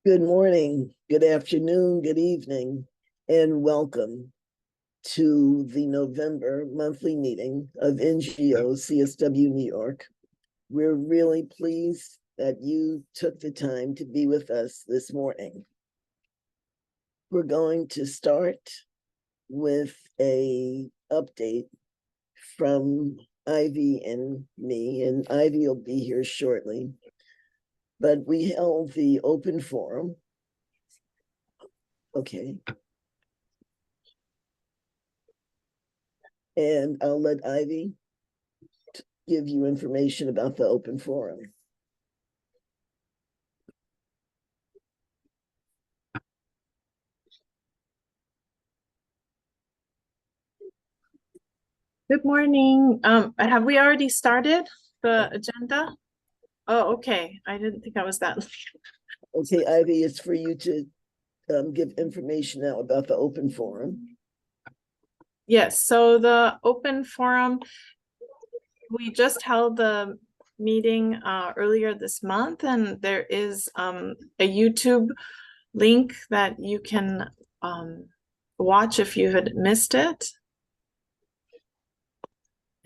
Good morning, good afternoon, good evening, and welcome to the November monthly meeting of NGO CSW New York. We're really pleased that you took the time to be with us this morning. We're going to start with an update from Ivy and me, and Ivy will be here shortly. But we held the open forum. Okay. And I'll let Ivy give you information about the open forum. Good morning. Have we already started the agenda? Oh, okay. I didn't think I was that. Okay, Ivy, it's for you to give information now about the open forum. Yes, so the open forum, we just held the meeting earlier this month, and there is a YouTube link that you can watch if you had missed it.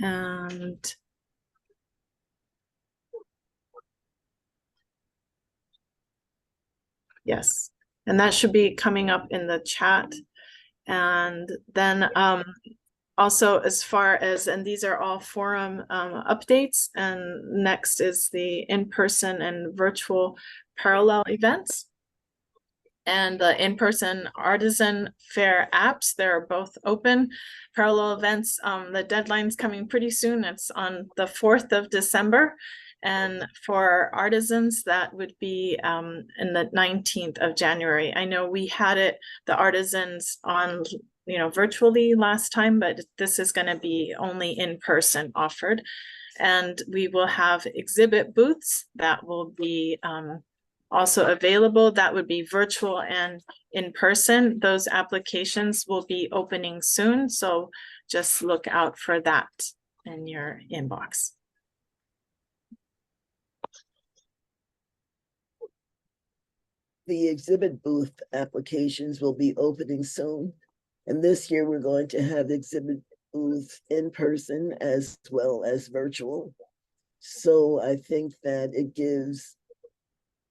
And yes, and that should be coming up in the chat. And then also, as far as, and these are all forum updates, and next is the in-person and virtual parallel events. And the in-person artisan fair apps, they're both open. Parallel events, the deadline's coming pretty soon. It's on the 4th of December. And for artisans, that would be in the 19th of January. I know we had the artisans on virtually last time, but this is going to be only in person offered. And we will have exhibit booths that will be also available. That would be virtual and in person. Those applications will be opening soon, so just look out for that in your inbox. The exhibit booth applications will be opening soon. And this year we're going to have exhibit booths in person as well as virtual. So I think that it gives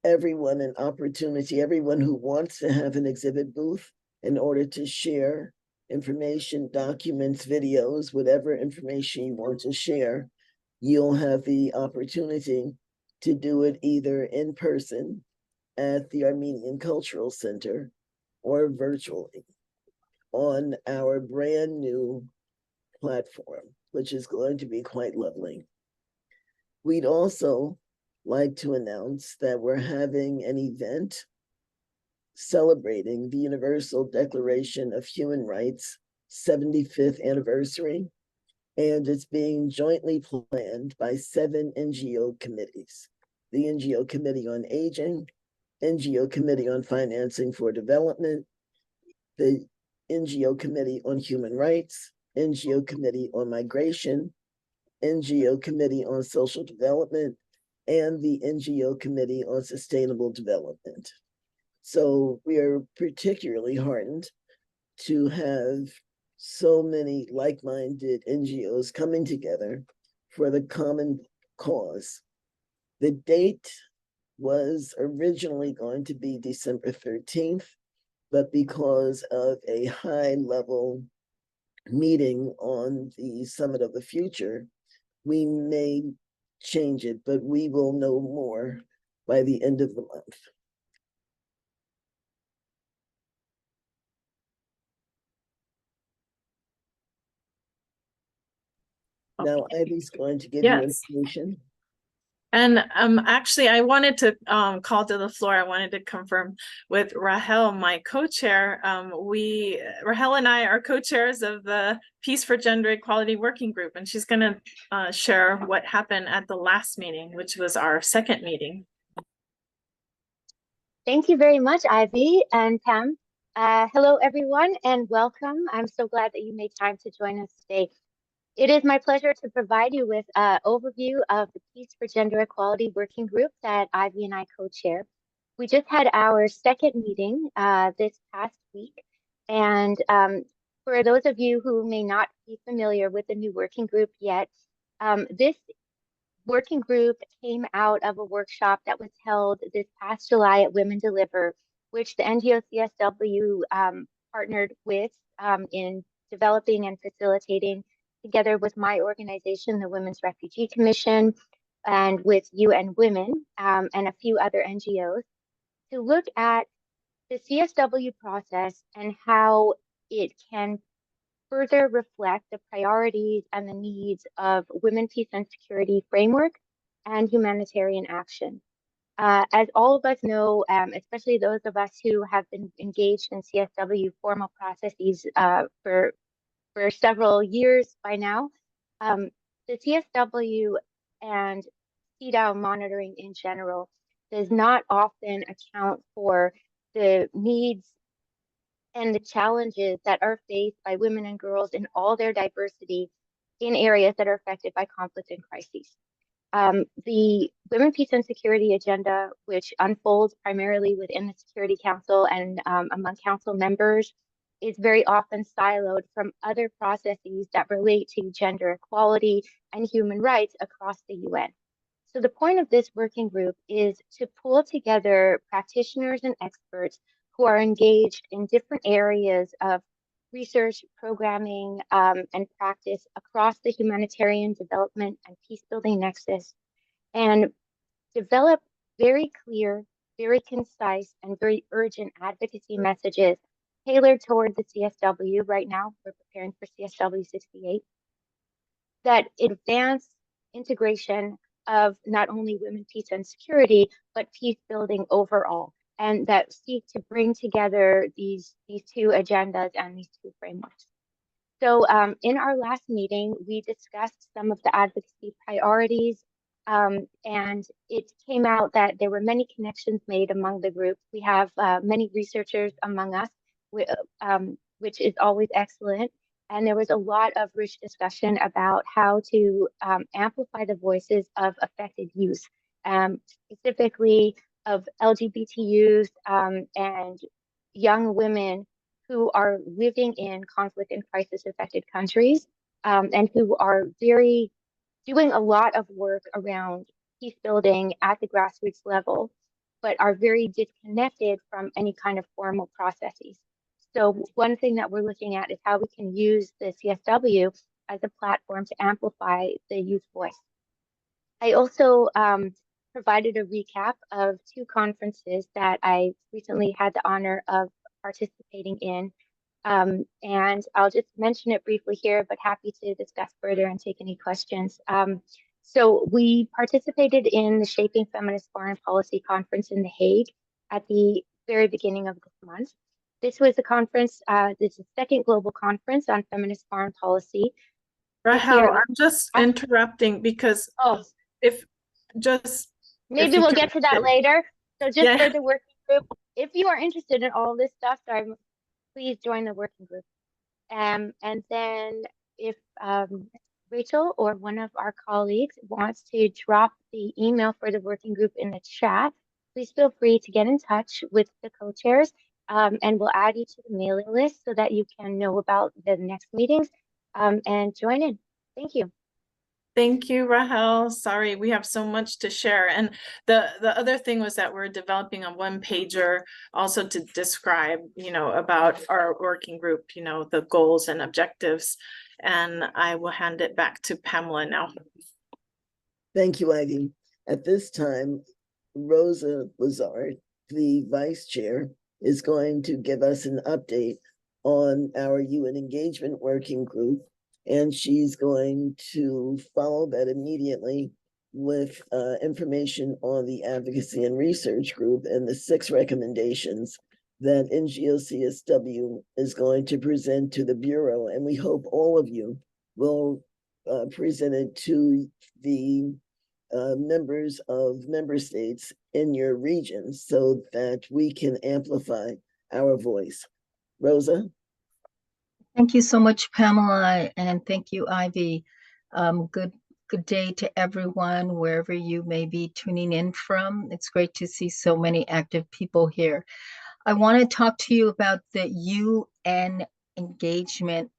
everyone an opportunity, everyone who wants to have an exhibit booth, in order to share information, documents, videos, whatever information you want to share, you'll have the opportunity to do it either in person at the Armenian Cultural Center or virtually on our brand new platform, which is going to be quite lovely. We'd also like to announce that we're having an event celebrating the Universal Declaration of Human Rights 75th anniversary, and it's being jointly planned by 7 NGO committees: the NGO Committee on Aging, NGO Committee on Financing for Development, the NGO Committee on Human Rights, NGO Committee on Migration, NGO Committee on Social Development, and the NGO Committee on Sustainable Development. So we are particularly heartened to have so many like-minded NGOs coming together for the common cause. The date was originally going to be December 13th, but because of a high-level meeting on the Summit of the Future, we may change it, but we will know more by the end of the month. Okay. Now Ivy's going to give you information. And actually, I wanted to call to the floor. I wanted to confirm with Rahel, my co-chair. Rahel and I are co-chairs of the Peace for Gender Equality Working Group, and she's going to share what happened at the last meeting, which was our second meeting. Thank you very much, Ivy and Pam. Hello, everyone, and welcome. I'm so glad that you made time to join us today. It is my pleasure to provide you with an overview of the Peace for Gender Equality Working Group that Ivy and I co-chair. we just had our second meeting this past week. And for those of you who may not be familiar with the new working group yet, this working group came out of a workshop that was held this past July at Women Deliver, which the NGO CSW partnered with in developing and facilitating, together with my organization, the Women's Refugee Commission, and with UN Women and a few other NGOs, to look at the CSW process and how it can further reflect the priorities and the needs of women, peace, and security framework and humanitarian action. As all of us know, especially those of us who have been engaged in CSW formal processes for several years by now, the CSW and CDAO monitoring in general does not often account for the needs and the challenges that are faced by women and girls in all their diversity in areas that are affected by conflict and crises. The Women, Peace, and Security agenda, which unfolds primarily within the Security Council and among council members, is very often siloed from other processes that relate to gender equality and human rights across the UN. So the point of this working group is to pull together practitioners and experts who are engaged in different areas of research, programming, and practice across the humanitarian development and peace-building nexus, and develop very clear, very concise, and very urgent advocacy messages tailored toward the CSW. Right now, we're preparing for CSW 68, that advance integration of not only women, peace, and security, but peace building overall, and that seek to bring together these two agendas and these two frameworks. So in our last meeting, we discussed some of the advocacy priorities, and it came out that there were many connections made among the group. We have many researchers among us, which is always excellent. And there was a lot of rich discussion about how to amplify the voices of affected youth, specifically of LGBT youth and young women who are living in conflict and crisis affected countries, and who are doing a lot of work around peace building at the grassroots level, but are very disconnected from any kind of formal processes. So one thing that we're looking at is how we can use the CSW as a platform to amplify the youth voice. I also provided a recap of two conferences that I recently had the honor of participating in. And I'll just mention it briefly here, but happy to discuss further and take any questions. So we participated in the Shaping Feminist Foreign Policy Conference in The Hague at the very beginning of this month. This was a conference, this is the second global conference on feminist foreign policy. Rahel, I'm just interrupting because if maybe we'll get to that later. So just for the working group, if you are interested in all this stuff, please join the working group. And then if Rachel or one of our colleagues wants to drop the email for the working group in the chat, please feel free to get in touch with the co-chairs, and we'll add you to the mailing list so that you can know about the next meetings and join in. Thank you. Thank you, Rahel. Sorry, we have so much to share. And the other thing was that we're developing a one-pager also to describe, about our working group, the goals and objectives. And I will hand it back to Pamela now. Thank you, Ivy. At this time, Rosa Lazard, the vice chair, is going to give us an update on our UN engagement working group. And she's going to follow that immediately with information on the advocacy and research group and the 6 recommendations that NGO CSW is going to present to the Bureau. And we hope all of you will present it to the members of member states in your region so that we can amplify our voice. Rosa? Thank you so much, Pamela, and thank you, Ivy. Good Good day to everyone, wherever you may be tuning in from. It's great to see so many active people here. I want to talk to you about the UN engagement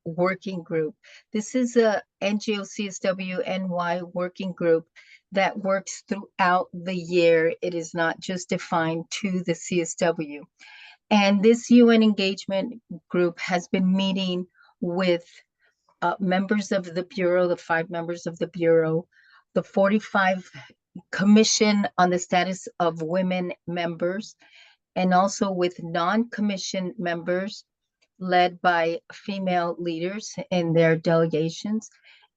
working group. This is a NGO CSWNY working group that works throughout the year. It is not just defined to the CSW. And this UN engagement group has been meeting with members of the Bureau, the 5 members of the Bureau, the 45 Commission on the Status of Women members, and also with non-commissioned members led by female leaders in their delegations.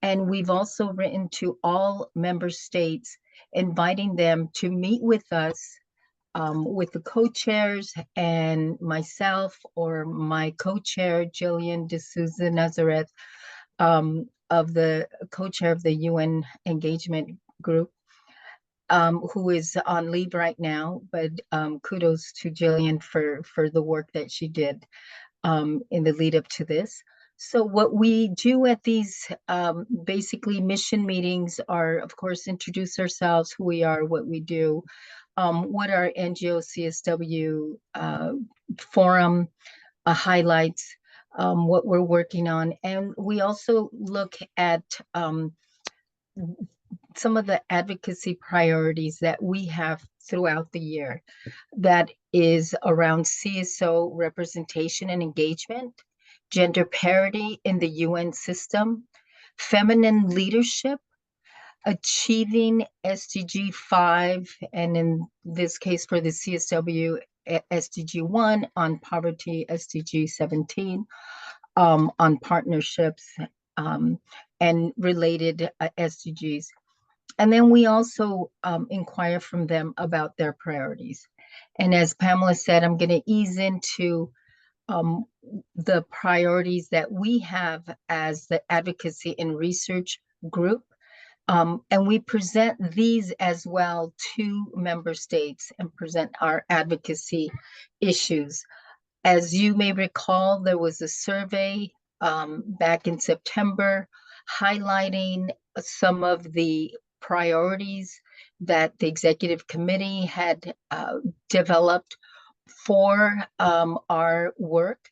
And we've also written to all member states, inviting them to meet with us, with the co-chairs and myself or my co-chair, Jillian D'Souza Nazareth, of the co-chair of the UN engagement group, who is on leave right now, but kudos to Jillian for the work that she did in the lead up to this. So what we do at these basically mission meetings are, of course, introduce ourselves, who we are, what we do, what our NGO CSW forum highlights, what we're working on. And we also look at some of the advocacy priorities that we have throughout the year. That is around CSO representation and engagement, gender parity in the UN system, feminine leadership, achieving SDG 5, and in this case for the CSW, SDG 1 on poverty, SDG 17 on partnerships and related SDGs. And then we also inquire from them about their priorities. And as Pamela said, I'm going to ease into the priorities that we have as the advocacy and research group. And we present these as well to member states and present our advocacy issues. As you may recall, there was a survey back in September highlighting some of the priorities that the executive committee had developed for our work.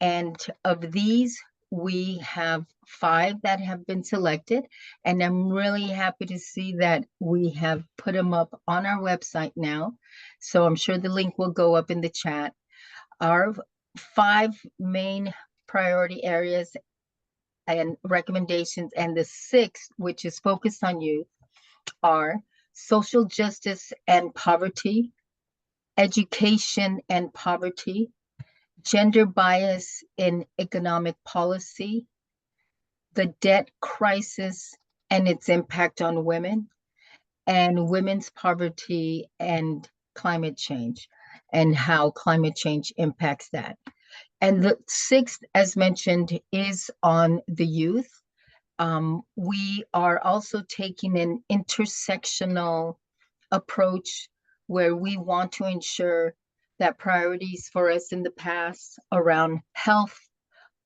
And of these, we have 5 that have been selected. And I'm really happy to see that we have put them up on our website now. So I'm sure the link will go up in the chat. Our 5 main priority areas and recommendations, and the 6th, which is focused on youth, are social justice and poverty, education and poverty, gender bias in economic policy, the debt crisis and its impact on women, and women's poverty and climate change, and how climate change impacts that. And the 6th, as mentioned, is on the youth. We are also taking an intersectional approach where we want to ensure that priorities for us in the past around health,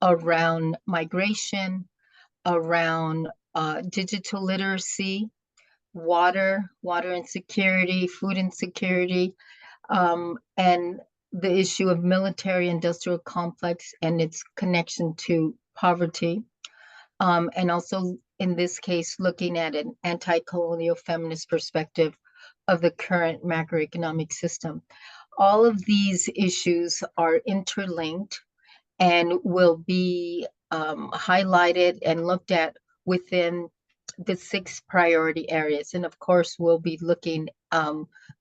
around migration, around digital literacy, water insecurity, food insecurity, and the issue of military industrial complex and its connection to poverty. And also in this case, looking at an anti-colonial feminist perspective of the current macroeconomic system. All of these issues are interlinked and will be highlighted and looked at within the 6 priority areas. And of course, we'll be looking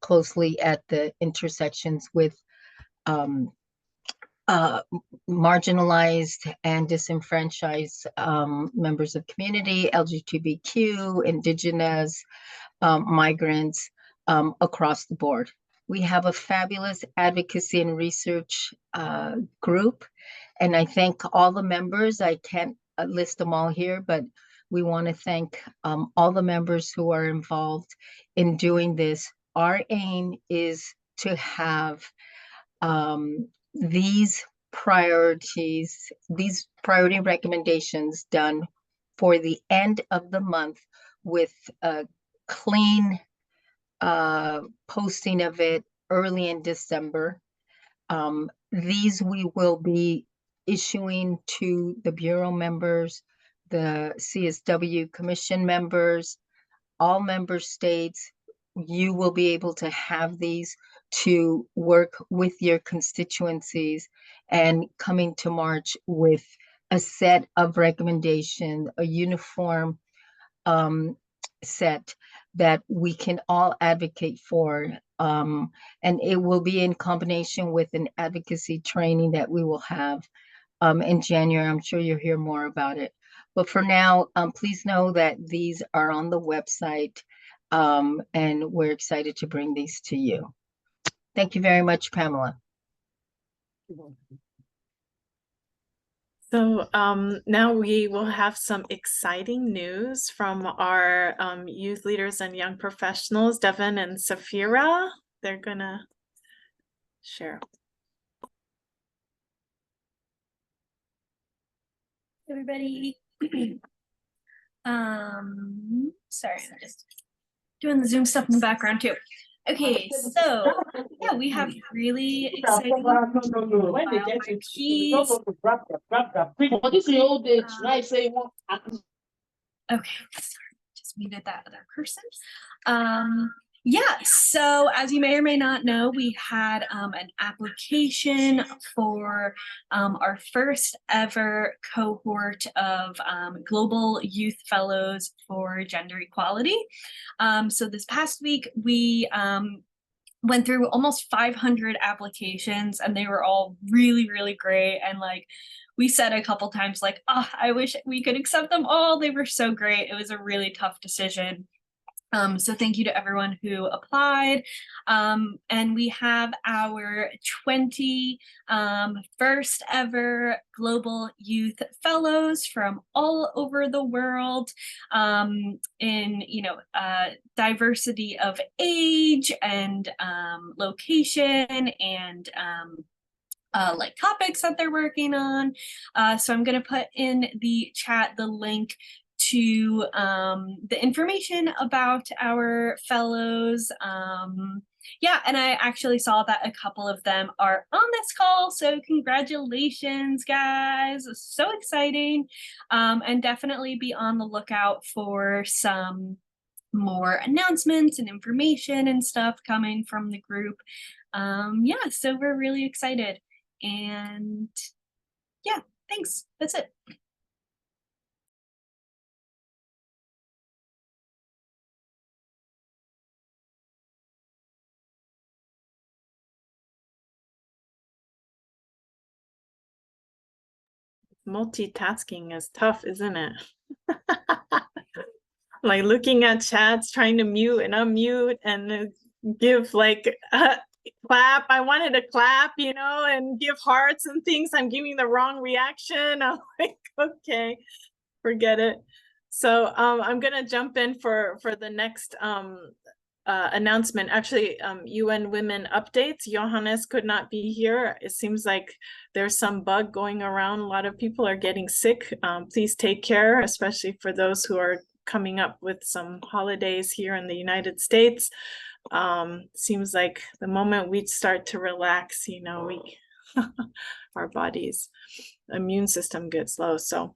closely at the intersections with marginalized and disenfranchised members of community, LGBTQ, indigenous, migrants across the board. We have a fabulous advocacy and research group, and I thank all the members. I can't list them all here, but we want to thank all the members who are involved in doing this. Our aim is to have these priority recommendations done for the end of the month with a clean posting of it early in December. These we will be issuing to the Bureau members, the CSW Commission members, all member states. You will be able to have these to work with your constituencies and coming to March with a set of recommendations, a uniform set that we can all advocate for. And it will be in combination with an advocacy training that we will have in January. I'm sure you'll hear more about it. But for now, please know that these are on the website, and we're excited to bring these to you. Thank you very much, Pamela. So now we will have some exciting news from our youth leaders and young professionals, Devin and Safira. They're gonna share. Everybody. Sorry, I'm just doing the Zoom stuff in the background too. Okay, so yeah, we have really exciting keys. Okay, sorry, just muted that other person. Yeah, so as you may or may not know, we had an application for our first ever cohort of Global Youth Fellows for Gender Equality. So this past week, we went through almost 500 applications, and they were all really, really great. And like we said a couple times, like, oh, I wish we could accept them all. They were so great. It was a really tough decision. So thank you to everyone who applied. And we have our 20 first ever Global Youth Fellows from all over the world, in, you know, diversity of age and location and like topics that they're working on. So I'm going to put in the chat the link to the information about our fellows. Yeah, and I actually saw that a couple of them are on this call, so congratulations, guys. So exciting. And definitely be on the lookout for some more announcements and information and stuff coming from the group. Yeah, so we're really excited. And yeah, thanks. That's it. Multitasking is tough, isn't it? Like looking at chats, trying to mute and unmute and give like a clap. I wanted to clap, you know, and give hearts and things. I'm giving the wrong reaction. I'm like, okay, forget it. So I'm gonna jump in for the next announcement. Actually, UN Women updates. Johannes could not be here. It seems like there's some bug going around. A lot of people are getting sick. Please take care, especially for those who are coming up with some holidays here in the United States. Seems like the moment we start to relax, you know, we our body's immune system gets low. So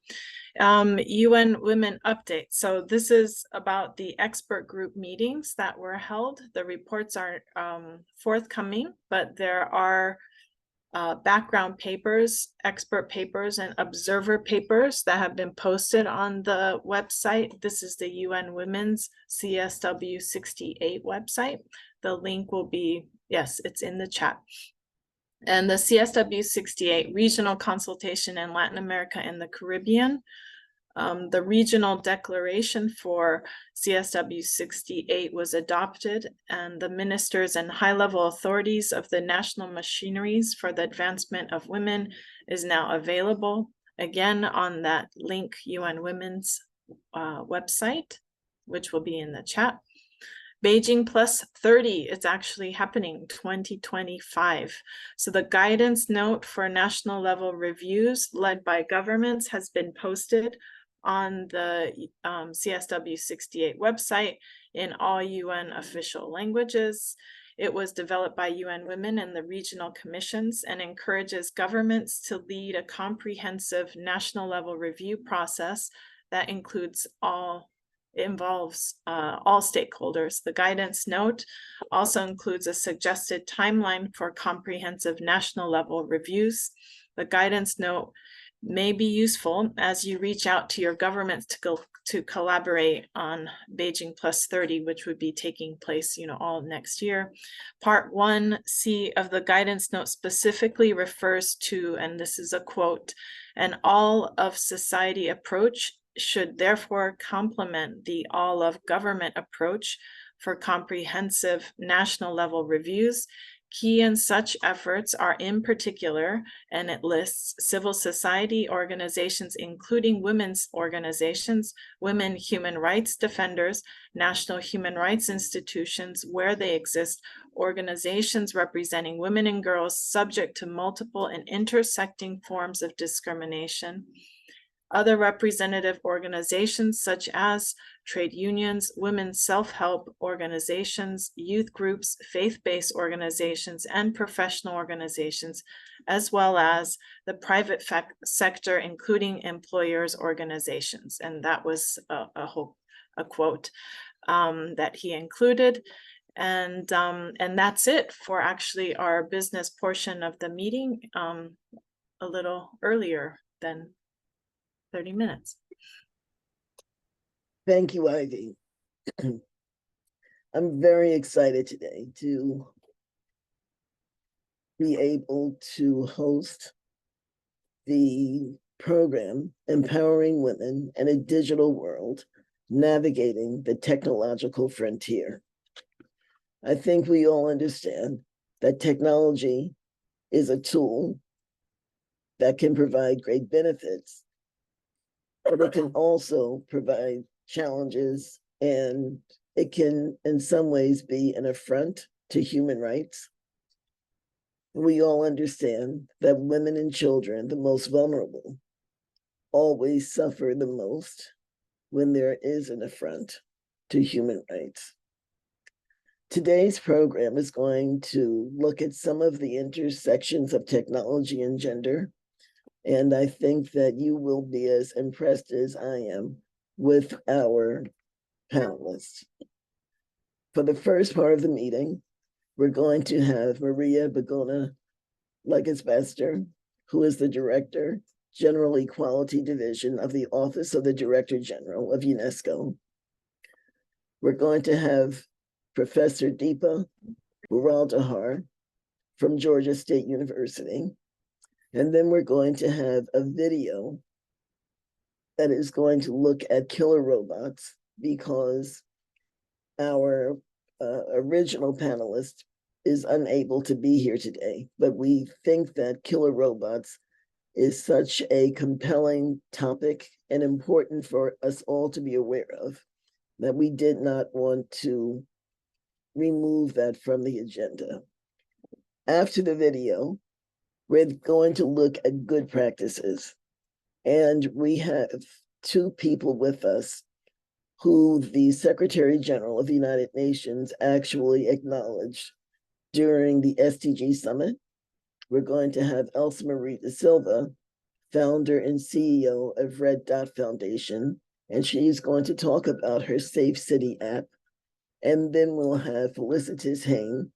UN Women update. So this is about the expert group meetings that were held. The reports are forthcoming, but there are background papers, expert papers, and observer papers that have been posted on the website. This is the UN Women's CSW 68 website. The link will be, yes, it's in the chat. And the CSW 68 regional consultation in Latin America and the Caribbean. The regional declaration for CSW 68 was adopted, and the ministers and high-level authorities of the national machineries for the advancement of women is now available, again on that link UN Women's website, which will be in the chat. Beijing Plus 30, it's actually happening 2025. So the guidance note for national level reviews led by governments has been posted on the CSW 68 website in all UN official languages. It was developed by UN Women and the regional commissions and encourages governments to lead a comprehensive national level review process that involves all stakeholders. The guidance note also includes a suggested timeline for comprehensive national level reviews. The guidance note may be useful as you reach out to your governments to collaborate on Beijing Plus 30, which would be taking place, all next year. Part 1C of the guidance note specifically refers to, and this is a quote, an all of society approach should therefore complement the all of government approach for comprehensive national level reviews. Key in such efforts are in particular, and it lists civil society organizations, including women's organizations, women human rights defenders, national human rights institutions where they exist, organizations representing women and girls subject to multiple and intersecting forms of discrimination, other representative organizations such as trade unions, women's self-help organizations, youth groups, faith-based organizations, and professional organizations, as well as the private sector, including employers' organizations. And that was a quote that he included. And that's it for actually our business portion of the meeting, a little earlier than 30 minutes. Thank you, Ivy. I'm very excited today to be able to host the program Empowering Women in a Digital World, Navigating the Technological Frontier. I think we all understand that technology is a tool that can provide great benefits, but it can also provide challenges, and it can in some ways be an affront to human rights. We all understand that women and children, the most vulnerable, always suffer the most when there is an affront to human rights. Today's program is going to look at some of the intersections of technology and gender, and I think that you will be as impressed as I am with our panelists. For the first part of the meeting, we're going to have Maria Begona Legasbester, who is the Director, General Equality Division of the Office of the Director General of UNESCO. We're going to have Professor Deepa Buraldahar from Georgia State University. And then we're going to have a video that is going to look at killer robots, because our original panelist is unable to be here today, but we think that killer robots is such a compelling topic and important for us all to be aware of that we did not want to remove that from the agenda. After the video, we're going to look at good practices. And we have two people with us who the Secretary General of the United Nations actually acknowledged during the SDG Summit. We're going to have Elsa Marie da Silva, founder and CEO of Red Dot Foundation, and she's going to talk about her Safe City app. And then we'll have Felicitas Hain,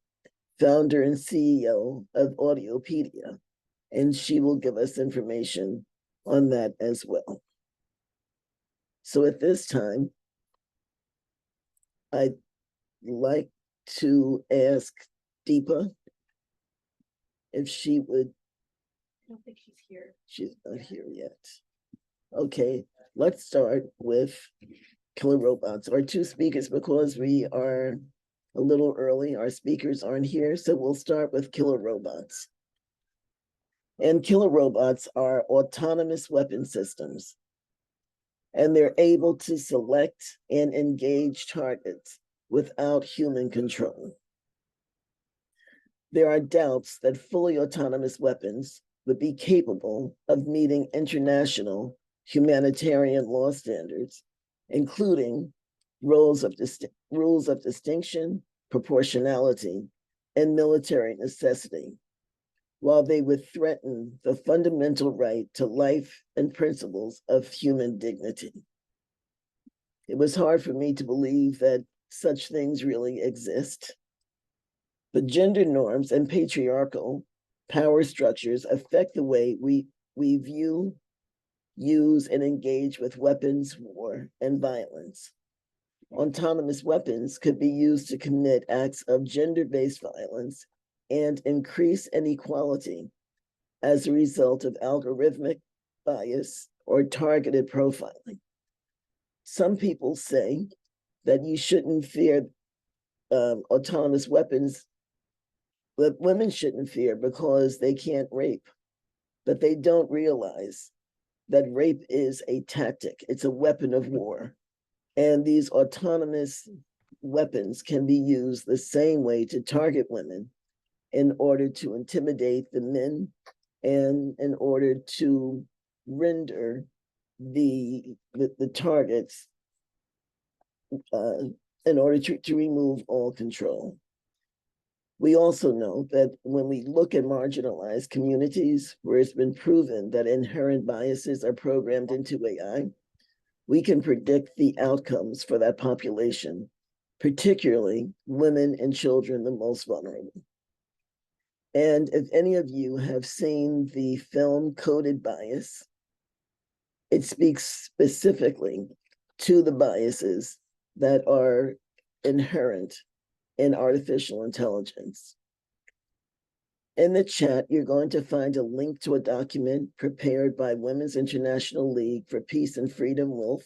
founder and CEO of Audiopedia, and she will give us information on that as well. So at this time, I'd like to ask Deepa if she would. I don't think she's here. She's not here yet. Okay, let's start with killer robots. Our two speakers, because we are a little early, our speakers aren't here, so we'll start with killer robots. And killer robots are autonomous weapon systems, and they're able to select and engage targets without human control. There are doubts that fully autonomous weapons would be capable of meeting international humanitarian law standards, including rules of distinction, proportionality, and military necessity, while they would threaten the fundamental right to life and principles of human dignity. It was hard for me to believe that such things really exist. But gender norms and patriarchal power structures affect the way we view, use, and engage with weapons, war, and violence. Autonomous weapons could be used to commit acts of gender-based violence and increase inequality as a result of algorithmic bias or targeted profiling. Some people say that you shouldn't fear autonomous weapons, that women shouldn't fear because they can't rape, but they don't realize that rape is a tactic. It's a weapon of war. And these autonomous weapons can be used the same way to target women in order to intimidate the men and in order to render the targets in order to remove all control. We also know that when we look at marginalized communities where it's been proven that inherent biases are programmed into AI, we can predict the outcomes for that population, particularly women and children, the most vulnerable. And if any of you have seen the film Coded Bias, it speaks specifically to the biases that are inherent in artificial intelligence. In the chat, you're going to find a link to a document prepared by Women's International League for Peace and Freedom, WILF,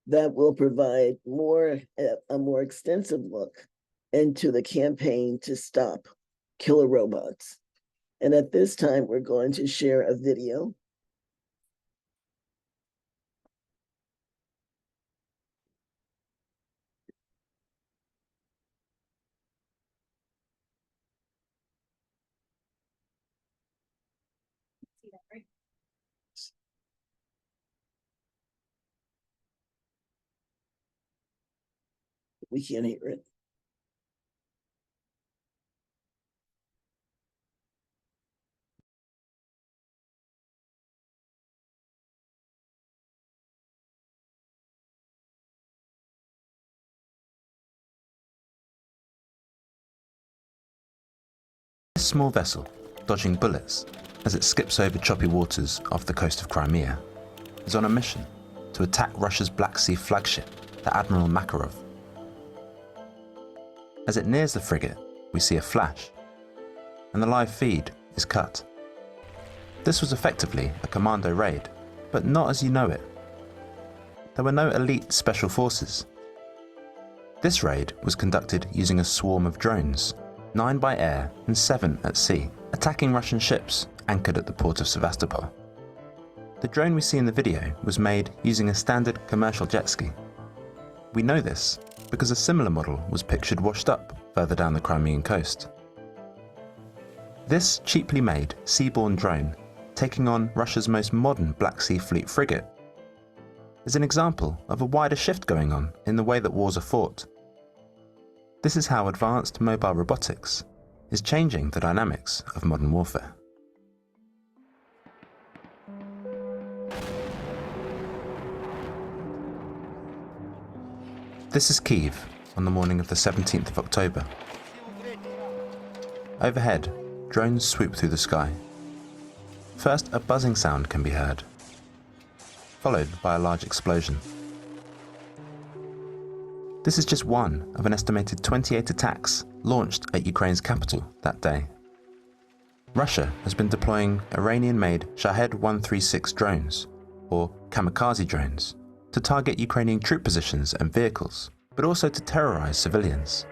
that will provide a more extensive look into the campaign to stop killer robots. And at this time, we're going to share a video. We can't hear it. This small vessel, dodging bullets as it skips over choppy waters off the coast of Crimea, is on a mission to attack Russia's Black Sea flagship, the Admiral Makarov. As it nears the frigate, we see a flash, and the live feed is cut. This was effectively a commando raid, but not as you know it. There were no elite special forces. This raid was conducted using a swarm of drones, 9 by air and 7 at sea, attacking Russian ships anchored at the port of Sevastopol. The drone we see in the video was made using a standard commercial jet ski. We know this because a similar model was pictured washed up further down the Crimean coast. This cheaply made seaborne drone, taking on Russia's most modern Black Sea Fleet frigate, is an example of a wider shift going on in the way that wars are fought. This is how advanced mobile robotics is changing the dynamics of modern warfare. This is Kyiv on the morning of the 17th of October. Overhead, drones swoop through the sky. First, a buzzing sound can be heard, followed by a large explosion. This is just one of an estimated 28 attacks launched at Ukraine's capital that day. Russia has been deploying Iranian-made Shahed 136 drones, or kamikaze drones, to target Ukrainian troop positions and vehicles, but also to terrorize civilians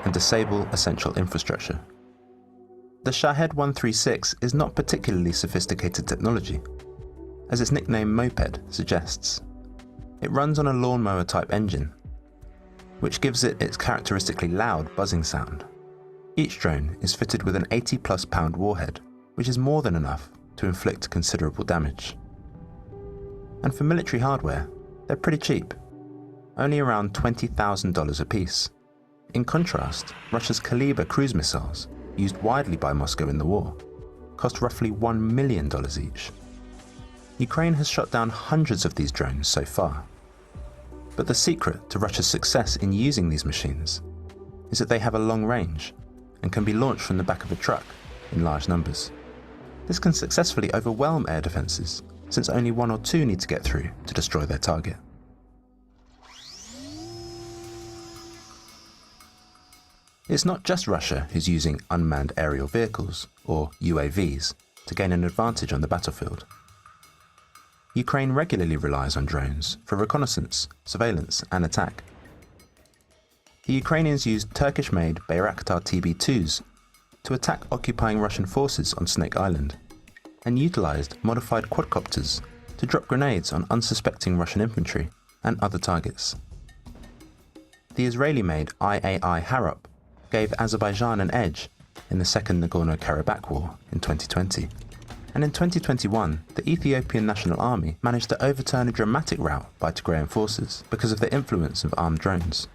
and disable essential infrastructure. The Shahed 136 is not particularly sophisticated technology, as its nickname Moped suggests. It runs on a lawnmower-type engine, which gives it its characteristically loud buzzing sound. Each drone is fitted with an 80-plus pound warhead, which is more than enough to inflict considerable damage. And for military hardware, they're pretty cheap, only around $20,000 apiece. In contrast, Russia's Kalibr cruise missiles, used widely by Moscow in the war, cost roughly $1 million each. Ukraine has shot down hundreds of these drones so far. But the secret to Russia's success in using these machines is that they have a long range and can be launched from the back of a truck in large numbers. This can successfully overwhelm air defences, since only one or two need to get through to destroy their target. It's not just Russia who's using unmanned aerial vehicles, or UAVs, to gain an advantage on the battlefield. Ukraine regularly relies on drones for reconnaissance, surveillance and attack. The Ukrainians used Turkish-made Bayraktar TB2s to attack occupying Russian forces on Snake Island, and utilised modified quadcopters to drop grenades on unsuspecting Russian infantry and other targets. The Israeli-made IAI Harop gave Azerbaijan an edge in the Second Nagorno-Karabakh War in 2020. And in 2021, the Ethiopian National Army managed to overturn a dramatic rout by Tigrayan forces because of the influence of armed drones.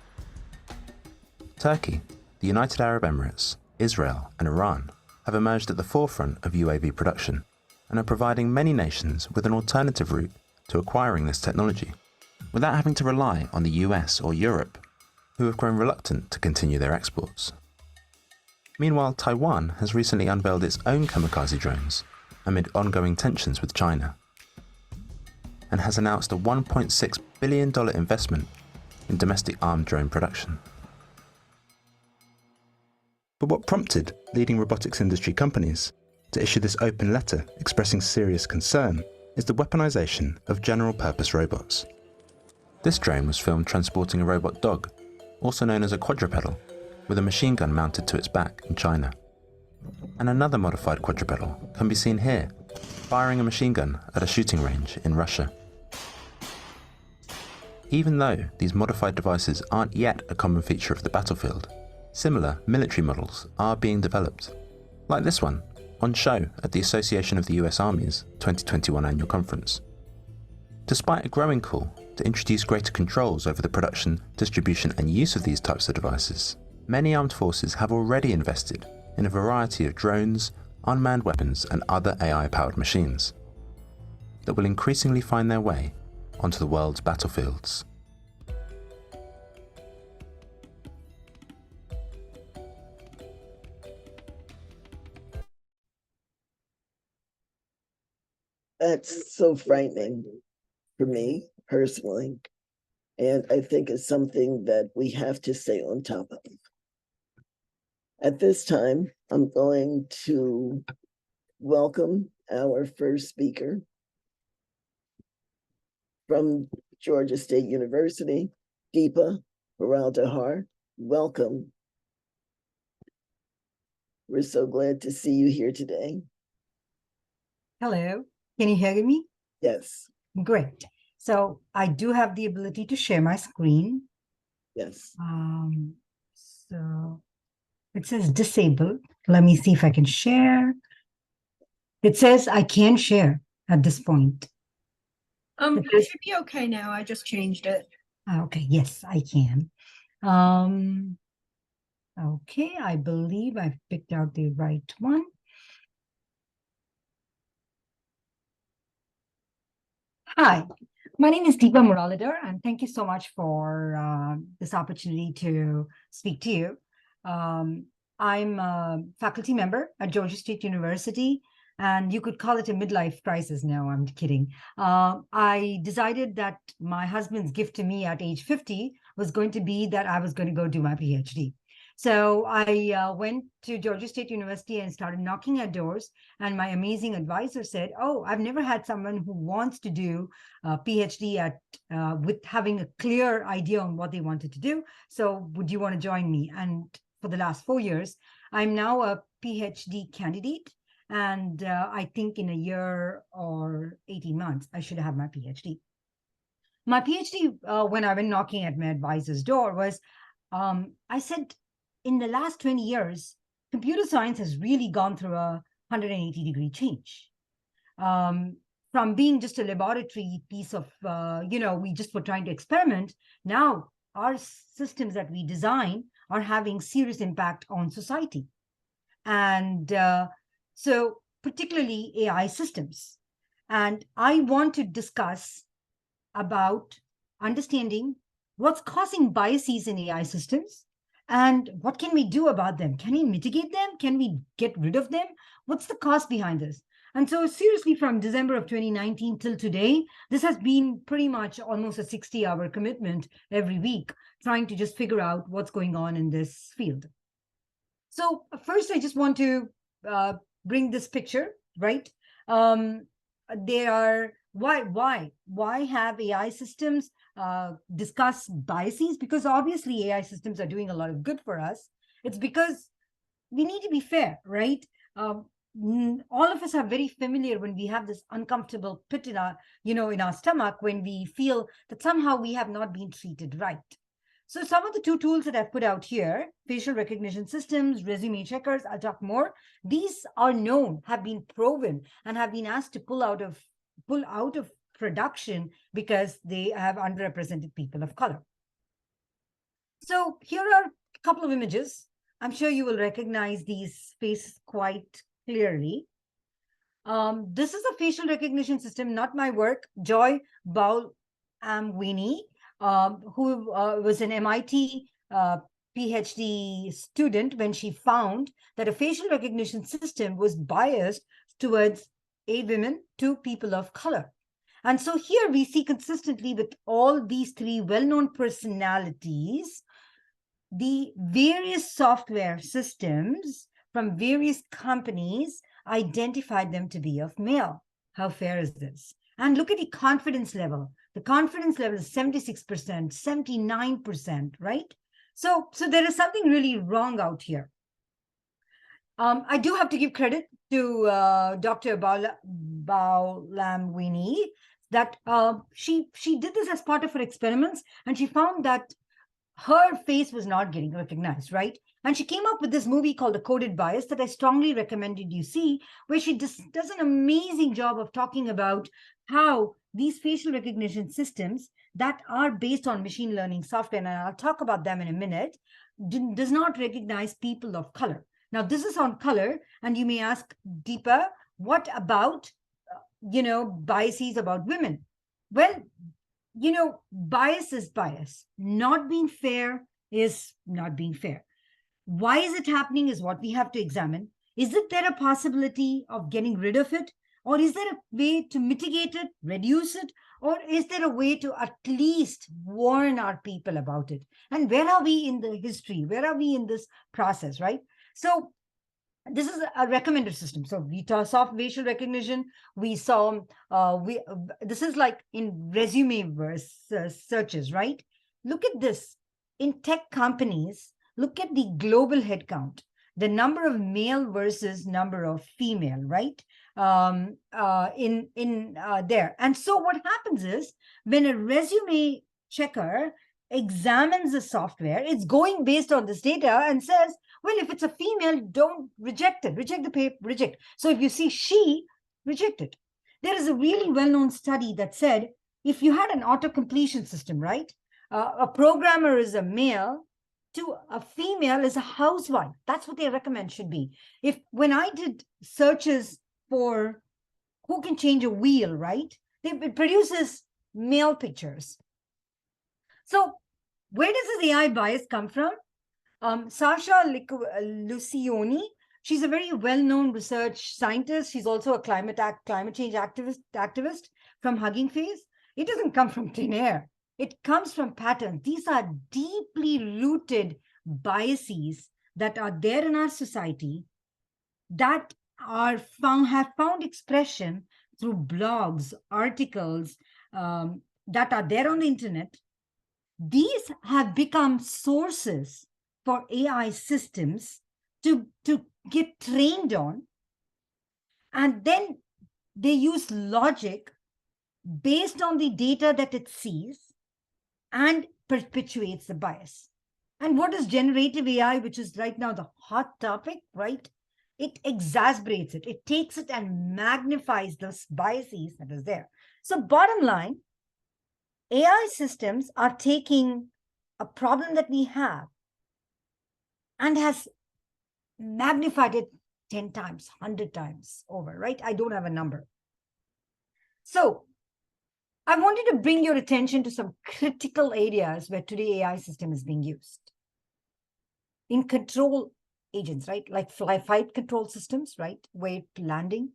Turkey, the United Arab Emirates, Israel and Iran have emerged at the forefront of UAV production and are providing many nations with an alternative route to acquiring this technology, without having to rely on the US or Europe, who have grown reluctant to continue their exports. Meanwhile, Taiwan has recently unveiled its own kamikaze drones amid ongoing tensions with China, and has announced a $1.6 billion investment in domestic armed drone production. But what prompted leading robotics industry companies to issue this open letter expressing serious concern is the weaponization of general-purpose robots. This drone was filmed transporting a robot dog, also known as a quadrupedal, with a machine gun mounted to its back in China. And another modified quadrupedal can be seen here, firing a machine gun at a shooting range in Russia. Even though these modified devices aren't yet a common feature of the battlefield, similar military models are being developed, like this one, on show at the Association of the US Army's 2021 annual conference. Despite a growing call to introduce greater controls over the production, distribution and use of these types of devices, many armed forces have already invested in a variety of drones, unmanned weapons and other AI-powered machines that will increasingly find their way onto the world's battlefields. That's so frightening for me personally, and I think it's something that we have to stay on top of. At this time, I'm going to welcome our first speaker from Georgia State University, Deepa Haraldahar. Welcome. We're so glad to see you here today. Hello, can you hear me? Yes. Great. So I do have the ability to share my screen. Yes. So it says disabled. Let me see if I can share. It says I can share at this point. It should be okay now. I just changed it. Okay, yes, I can. Okay, I believe I've picked out the right one. Hi, my name is Deepa Muralidhar, and thank you so much for this opportunity to speak to you. I'm a faculty member at Georgia State University, and you could call it a midlife crisis. No, I'm kidding. I decided that my husband's gift to me at age 50 was going to be that I was going to go do my PhD. So I went to Georgia State University and started knocking at doors. And my amazing advisor said, "Oh, I've never had someone who wants to do a PhD with having a clear idea on what they wanted to do. So would you want to join me?" And for the last 4 years, I'm now a PhD candidate. And I think in a year or 18 months, I should have my PhD. My PhD, when I went knocking at my advisor's door, was I said, in the last 20 years, computer science has really gone through a 180-degree change. from being just a laboratory piece of, we just were trying to experiment. Now our systems that we design are having serious impact on society. And so particularly AI systems. And I want to discuss about understanding what's causing biases in AI systems and what can we do about them? Can we mitigate them? Can we get rid of them? What's the cost behind this? And so seriously, from December of 2019 till today, this has been pretty much almost a 60-hour commitment every week, trying to just figure out what's going on in this field. So first, I just want to bring this picture, right? They are, why have AI systems discuss biases? Because obviously AI systems are doing a lot of good for us. It's because we need to be fair, right? All of us are very familiar when we have this uncomfortable pit in our, in our stomach, when we feel that somehow we have not been treated right. So some of the two tools that I've put out here, facial recognition systems, resume checkers, I'll talk more. These are known, have been proven, and have been asked to pull out of production because they have underrepresented people of color. So here are a couple of images. I'm sure you will recognize these faces quite clearly. This is a facial recognition system, not my work. Joy Baulamwini, who was an MIT PhD student, when she found that a facial recognition system was biased towards women to people of color. And so here we see consistently with all these three well-known personalities, the various software systems from various companies identified them to be of male. How fair is this? And look at the confidence level. The confidence level is 76%, 79%, right? So there is something really wrong out here. I do have to give credit to Dr. Baulamwini that she did this as part of her experiments, and she found that her face was not getting recognized, right? And she came up with this movie called The Coded Bias that I strongly recommended you see, where she does an amazing job of talking about how these facial recognition systems that are based on machine learning software, and I'll talk about them in a minute, does not recognize people of color. Now, this is on color, and you may ask, Deepa, what about, biases about women? Well, bias is bias. Not being fair is not being fair. Why is it happening is what we have to examine. Is there a possibility of getting rid of it? Or is there a way to mitigate it, reduce it? Or is there a way to at least warn our people about it? And where are we in the history? Where are we in this process, right? So this is a recommender system. So we saw facial recognition. We saw, this is like in resume searches, right? Look at this. In tech companies, look at the global headcount, the number of male versus number of female, right? There. And so what happens is when a resume checker examines the software, it's going based on this data and says, well, if it's a female, don't reject it. Reject the paper, reject. So if you see she, reject it. There is a really well-known study that said, if you had an auto-completion system, right? A programmer is a male, to a female is a housewife. That's what they recommend should be. When I did searches for who can change a wheel, right? It produces male pictures. So where does this AI bias come from? Sasha Lucioni, she's a very well-known research scientist. She's also a climate change activist from Hugging Face. It doesn't come from thin air. It comes from patterns. These are deeply rooted biases that are there in our society that have found expression through blogs, articles that are there on the internet. These have become sources for AI systems to get trained on. And then they use logic based on the data that it sees and perpetuates the bias. And what is generative AI, which is right now the hot topic, right? it exacerbates it. It takes it and magnifies those biases that is there. So bottom line, AI systems are taking a problem that we have and has magnified it 10 times, 100 times over, right? I don't have a number. So I wanted to bring your attention to some critical areas where today AI system is being used. In control agents, right? Like flight control systems, right? Weight landing,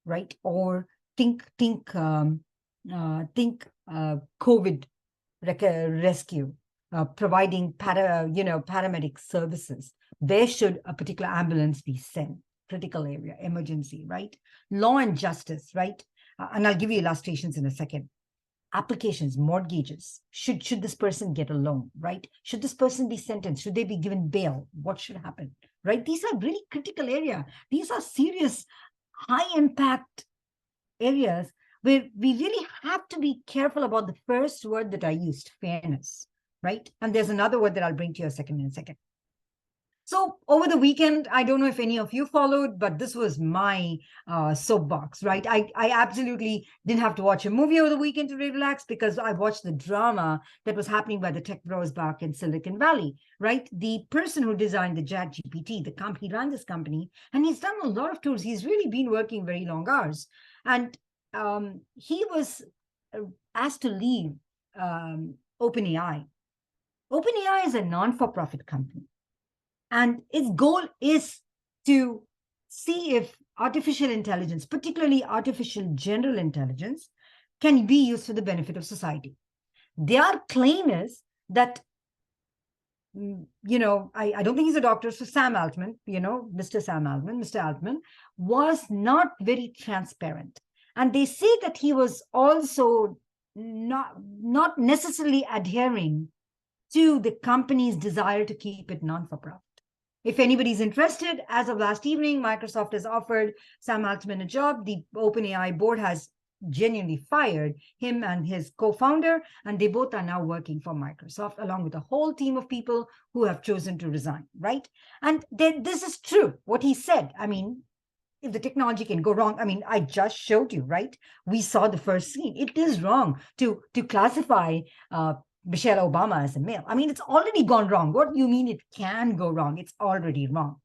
right? Or think COVID rescue, providing paramedic services. Where should a particular ambulance be sent? Critical area, emergency, right? Law and justice, right? And I'll give you illustrations in a second. Applications, mortgages. Should this person get a loan, right? Should this person be sentenced? Should they be given bail? What should happen, right? These are really critical area. These are serious, high impact areas where we really have to be careful about the first word that I used, fairness, right? And there's another word that I'll bring to you in a second. So over the weekend, I don't know if any of you followed, but this was my soapbox, right? I absolutely didn't have to watch a movie over the weekend to relax because I watched the drama that was happening by the tech bros back in Silicon Valley, right? The person who designed the ChatGPT, the company, ran this company, and he's done a lot of tours. He's really been working very long hours. And he was asked to leave OpenAI. OpenAI is a non-for-profit company. And its goal is to see if artificial intelligence, particularly artificial general intelligence, can be used for the benefit of society. Their claim is that, I don't think he's a doctor, so Sam Altman, Mr. Altman, was not very transparent. And they say that he was also not necessarily adhering to the company's desire to keep it non-for-profit. If anybody's interested, as of last evening, Microsoft has offered Sam Altman a job. The OpenAI board has genuinely fired him and his co-founder, and they both are now working for Microsoft, along with a whole team of people who have chosen to resign, right? And this is true, what he said. I mean, if the technology can go wrong, I mean, I just showed you, right? We saw the first scene. It is wrong to classify Michelle Obama as a male. I mean, it's already gone wrong. What do you mean it can go wrong? It's already wrong.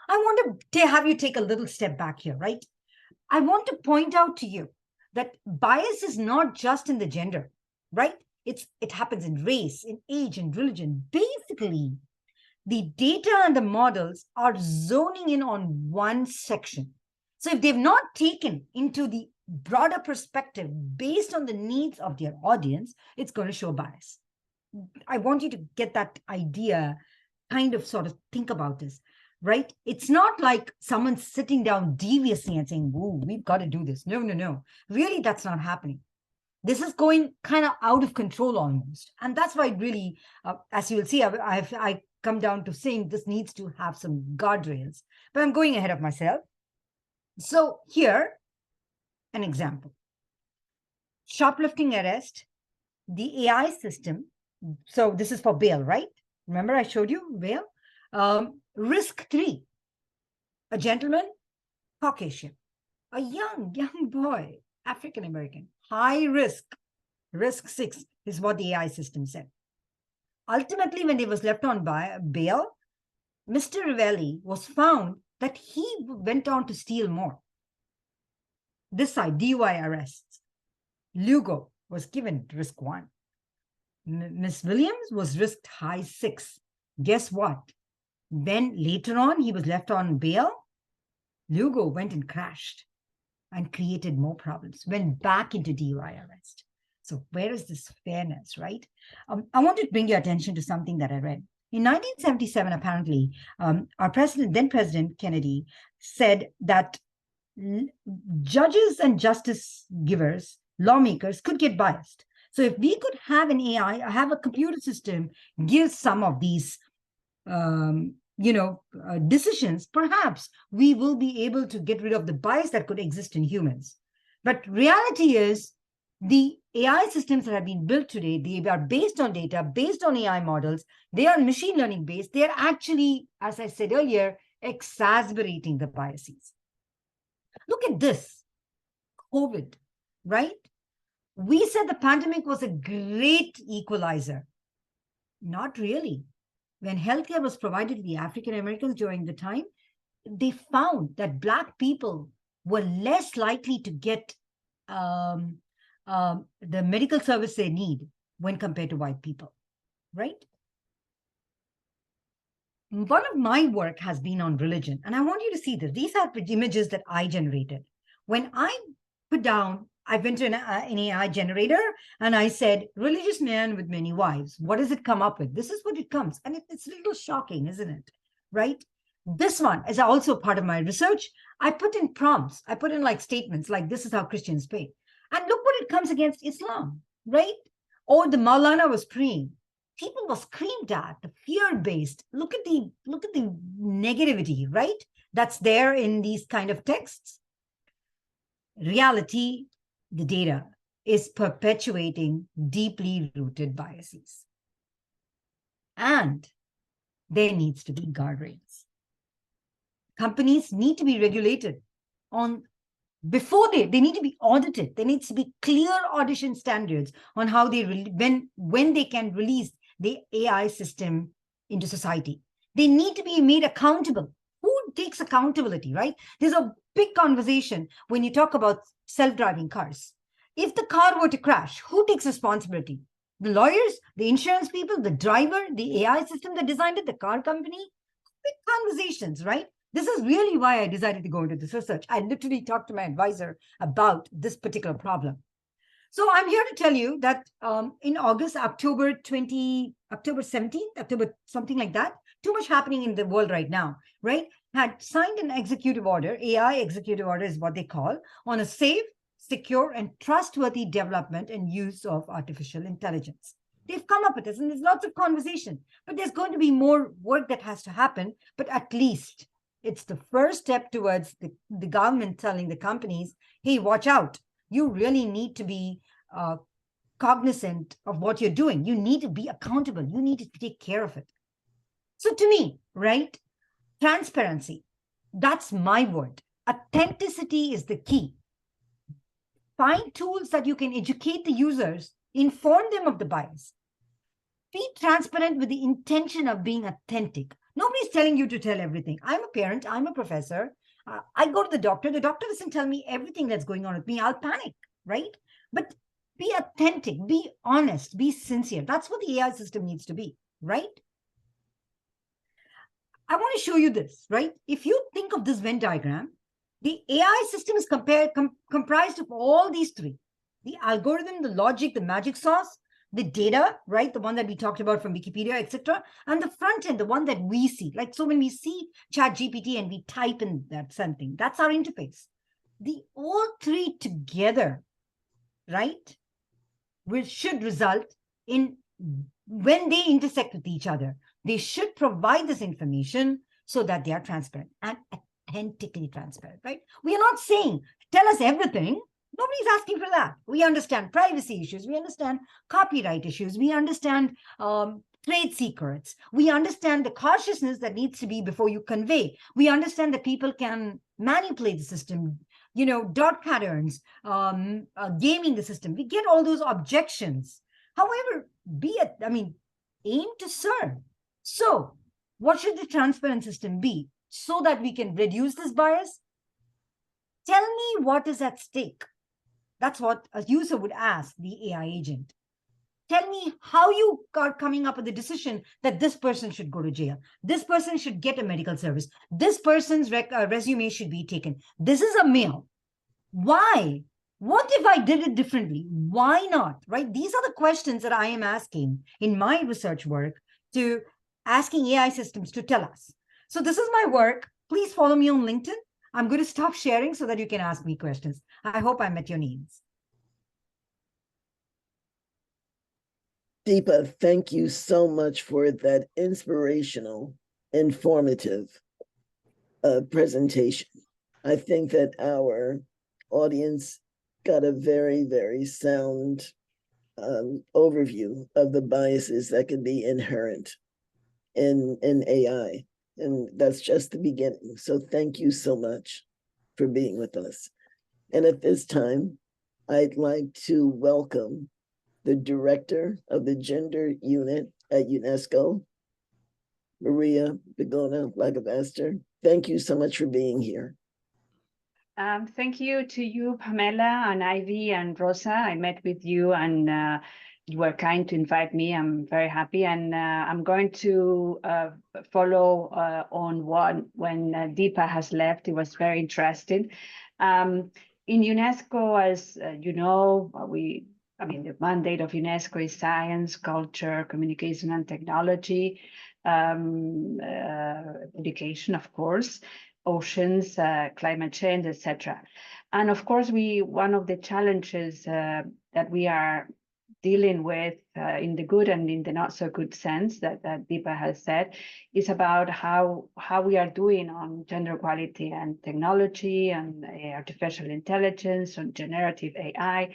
I want to have you take a little step back here, right? I want to point out to you that bias is not just in the gender, right? It happens in race, in age, in religion. Basically, the data and the models are zoning in on one section. So if they've not taken into the broader perspective based on the needs of their audience, it's going to show bias. I want you to get that idea, kind of sort of think about this, right? It's not like someone's sitting down deviously and saying, "Ooh, we've got to do this." No. Really, that's not happening. This is going kind of out of control almost. And that's why really, as you will see, I come down to saying this needs to have some guardrails, but I'm going ahead of myself. So here, an example. Shoplifting arrest, the AI system. So this is for bail, right? Remember I showed you bail? Risk 3, a gentleman, Caucasian, a young boy, African-American, high risk. Risk 6 is what the AI system said. Ultimately, when he was left on bail, Mr. Rivelli was found that he went on to steal more. This side, DUI arrests. Lugo was given risk 1. Miss Williams was risked high 6. Guess what? Then later on, he was left on bail. Lugo went and crashed and created more problems, went back into DUI arrest. So where is this fairness, right? I want to bring your attention to something that I read. In 1977, apparently, our then President Kennedy said that judges and justice givers, lawmakers could get biased. So if we could have an AI, have a computer system give some of these, decisions, perhaps we will be able to get rid of the bias that could exist in humans. But reality is the AI systems that have been built today, they are based on data, based on AI models. They are machine learning based. They are actually, as I said earlier, exacerbating the biases. Look at this, COVID, right? We said the pandemic was a great equalizer. Not really. When healthcare was provided to the African Americans during the time, they found that Black people were less likely to get the medical service they need when compared to white people, right? One of my work has been on religion, and I want you to see this. These are images that I generated. When I put down, I went to an AI generator and I said, religious man with many wives. What does it come up with? This is what it comes. And it's a little shocking, isn't it? Right? This one is also part of my research. I put in prompts. I put in like statements like, this is how Christians pray. And look what it comes against Islam, right? Or the Maulana was praying. People were screamed at, the fear-based. Look at the negativity, right? That's there in these kind of texts. Reality, the data, is perpetuating deeply rooted biases. And there needs to be guardrails. Companies need to be regulated on before they need to be audited. There needs to be clear audition standards on how they when they can release the AI system into society. They need to be made accountable. Who takes accountability, right? There's a big conversation when you talk about self-driving cars. If the car were to crash, who takes responsibility? The lawyers, the insurance people, the driver, the AI system that designed it, the car company? Big conversations, right? This is really why I decided to go into this research. I literally talked to my advisor about this particular problem. So I'm here to tell you that in August, October 17th, something like that, too much happening in the world right now, right? Had signed an executive order, AI executive order is what they call, on a safe, secure, and trustworthy development and use of artificial intelligence. They've come up with this, and there's lots of conversation, but there's going to be more work that has to happen, but at least it's the first step towards the government telling the companies, hey, watch out. You really need to be cognizant of what you're doing. You need to be accountable. You need to take care of it. So to me, right, transparency, that's my word. Authenticity is the key. Find tools that you can educate the users, inform them of the bias. Be transparent with the intention of being authentic. Nobody's telling you to tell everything. I'm a parent. I'm a professor. I go to the doctor. The doctor doesn't tell me everything that's going on with me. I'll panic, right? But be authentic, be honest, be sincere. That's what the AI system needs to be, right? I want to show you this, right? If you think of this Venn diagram, the AI system is comprised of all these three: the algorithm, the logic, the magic sauce, the data, right? The one that we talked about from Wikipedia, etc., and the front end, the one that we see. Like, so when we see ChatGPT and we type in that something, that's our interface. The all three together, right, should result in, when they intersect with each other, they should provide this information so that they are transparent and authentically transparent, right? We are not saying, tell us everything. Nobody's asking for that. We understand privacy issues. We understand copyright issues. We understand trade secrets. We understand the cautiousness that needs to be before you convey. We understand that people can manipulate the system, you know, dot patterns, gaming the system. We get all those objections. However, aim to serve. So what should the transparent system be so that we can reduce this bias? Tell me what is at stake. That's what a user would ask the AI agent. Tell me how you are coming up with the decision that this person should go to jail. This person should get a medical service. This person's resume should be taken. This is a male. Why? What if I did it differently? Why not? Right? These are the questions that I am asking in my research work, to asking AI systems to tell us. So this is my work. Please follow me on LinkedIn. I'm going to stop sharing so that you can ask me questions. I hope I met your needs. Deepa, thank you so much for that inspirational, informative presentation. I think that our audience got a very, very sound overview of the biases that can be inherent in AI. And that's just the beginning. So thank you so much for being with us. And at this time, I'd like to welcome the director of the gender unit at UNESCO, Maria Bigona Lagavaster. Thank you so much for being here. Thank you to you, Pamela and Ivy and Rosa. I met with you and you were kind to invite me. I'm very happy. And I'm going to follow on when Deepa has left. It was very interesting. In UNESCO, as you know, the mandate of UNESCO is science, culture, communication, and technology, education, of course, oceans, climate change, etc. And of course, one of the challenges that we are dealing with in the good and in the not so good sense that Deepa has said is about how we are doing on gender equality and technology and artificial intelligence and generative AI.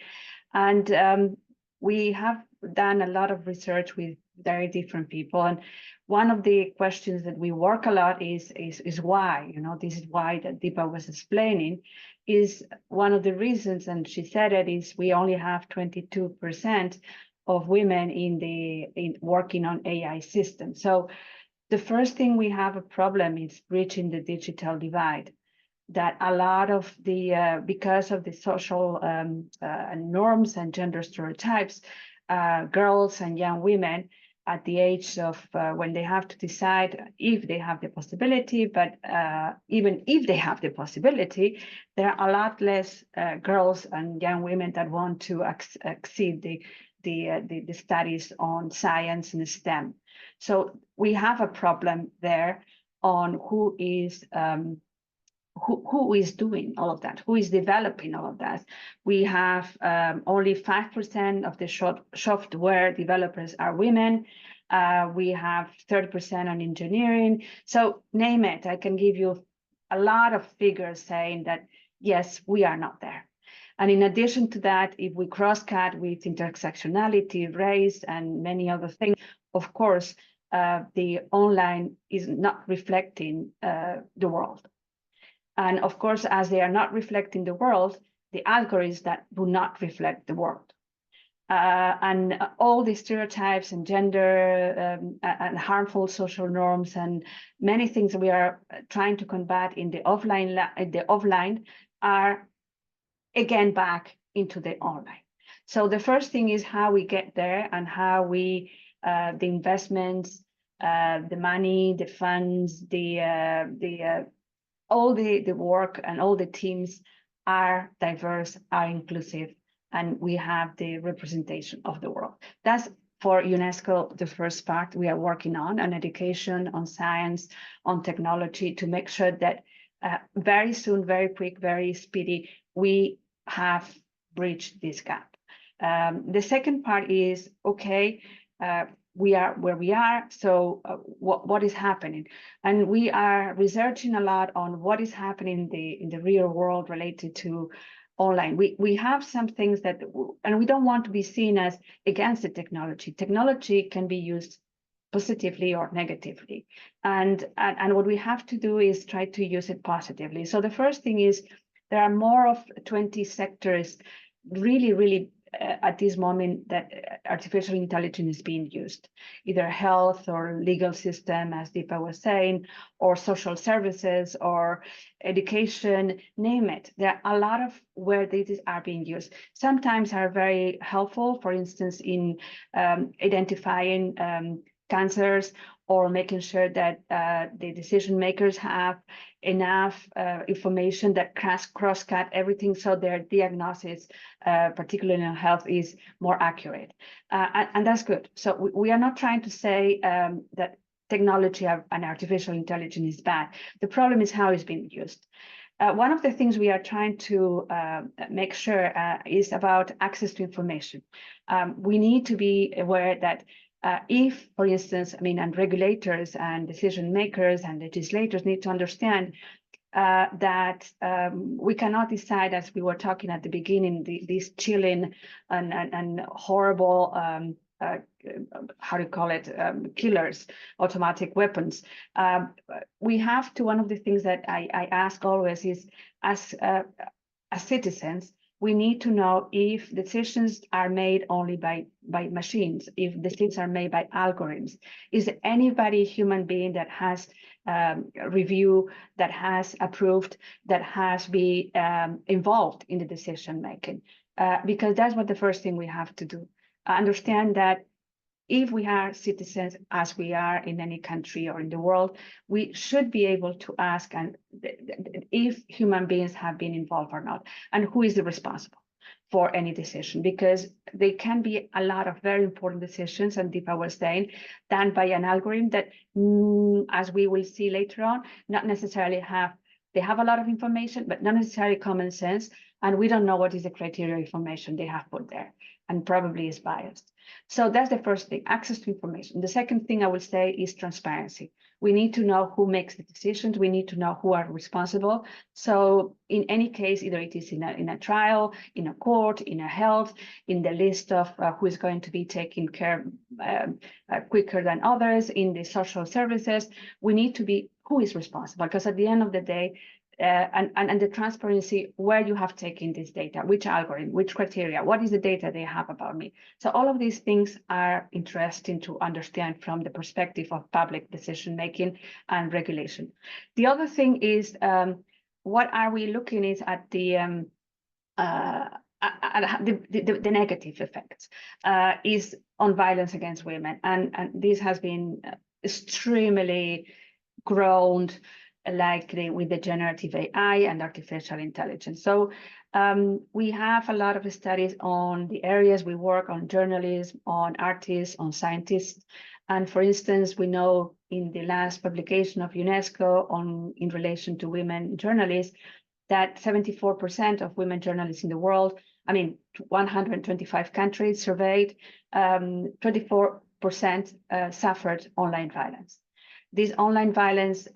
And we have done a lot of research with very different people. And one of the questions that we work a lot is why, this is why that Deepa was explaining, is one of the reasons, and she said it, is we only have 22% of women in working on AI systems. So the first thing we have a problem is bridging the digital divide. That a lot of the, because of the social norms and gender stereotypes, girls and young women at the age of when they have to decide if they have the possibility, but even if they have the possibility, there are a lot less girls and young women that want to exceed the studies on science and STEM. So we have a problem there on who is doing all of that, who is developing all of that. We have only 5% of the software developers are women. We have 30% on engineering. So name it, I can give you a lot of figures saying that, yes, we are not there. And in addition to that, if we cross-cut with intersectionality, race, and many other things, of course, the online is not reflecting the world. And of course, as they are not reflecting the world, the algorithms that do not reflect the world. And all the stereotypes and gender and harmful social norms and many things we are trying to combat in the offline are again back into the online. So the first thing is how we get there and how we, the investments, the money, the funds, all the work and all the teams are diverse, are inclusive, and we have the representation of the world. That's for UNESCO, the first part we are working on education, on science, on technology, to make sure that very soon, very quick, very speedy, we have bridged this gap. The second part is, okay, we are where we are, so what is happening? And we are researching a lot on what is happening in the real world related to online. We have some things that, and we don't want to be seen as against the technology. Technology can be used positively or negatively. And what we have to do is try to use it positively. So the first thing is there are more of 20 sectors really at this moment that artificial intelligence is being used, either health or legal system, as Deepa was saying, or social services or education, name it. There are a lot of where these are being used. Sometimes are very helpful, for instance, in identifying cancers or making sure that the decision makers have enough information that cross-cut everything so their diagnosis, particularly in health, is more accurate. And that's good. So we are not trying to say that technology and artificial intelligence is bad. The problem is how it's being used. One of the things we are trying to make sure is about access to information. We need to be aware that if, for instance, and regulators and decision makers and legislators need to understand that we cannot decide, as we were talking at the beginning, these chilling and horrible how do you call it, killers, automatic weapons. We have to, one of the things that I ask always is, as citizens, we need to know if decisions are made only by machines, if decisions are made by algorithms. Is there anybody, human being, that has review, that has approved, that has been involved in the decision making? Because that's what the first thing we have to do. Understand that if we are citizens, as we are in any country or in the world, we should be able to ask and if human beings have been involved or not, and who is the responsible for any decision, because there can be a lot of very important decisions, and Deepa was saying, done by an algorithm that, as we will see later on, not necessarily they have a lot of information, but not necessarily common sense, and we don't know what is the criteria information they have put there, and probably is biased. So that's the first thing, access to information. The second thing I will say is transparency. We need to know who makes the decisions. We need to know who are responsible. So in any case, either it is in a trial, in a court, in a health, in the list of who is going to be taken care quicker than others, in the social services, we need to be who is responsible, because at the end of the day, and the transparency, where you have taken this data, which algorithm, which criteria, what is the data they have about me. So all of these things are interesting to understand from the perspective of public decision making and regulation. The other thing is, what are we looking at the negative effects is on violence against women, and this has been extremely grown, like with the generative AI and artificial intelligence. So we have a lot of studies on the areas we work on: journalism, on artists, on scientists. And for instance, we know in the last publication of UNESCO in relation to women journalists, that 74% of women journalists in the world, 125 countries surveyed, 24% suffered online violence. This online violence,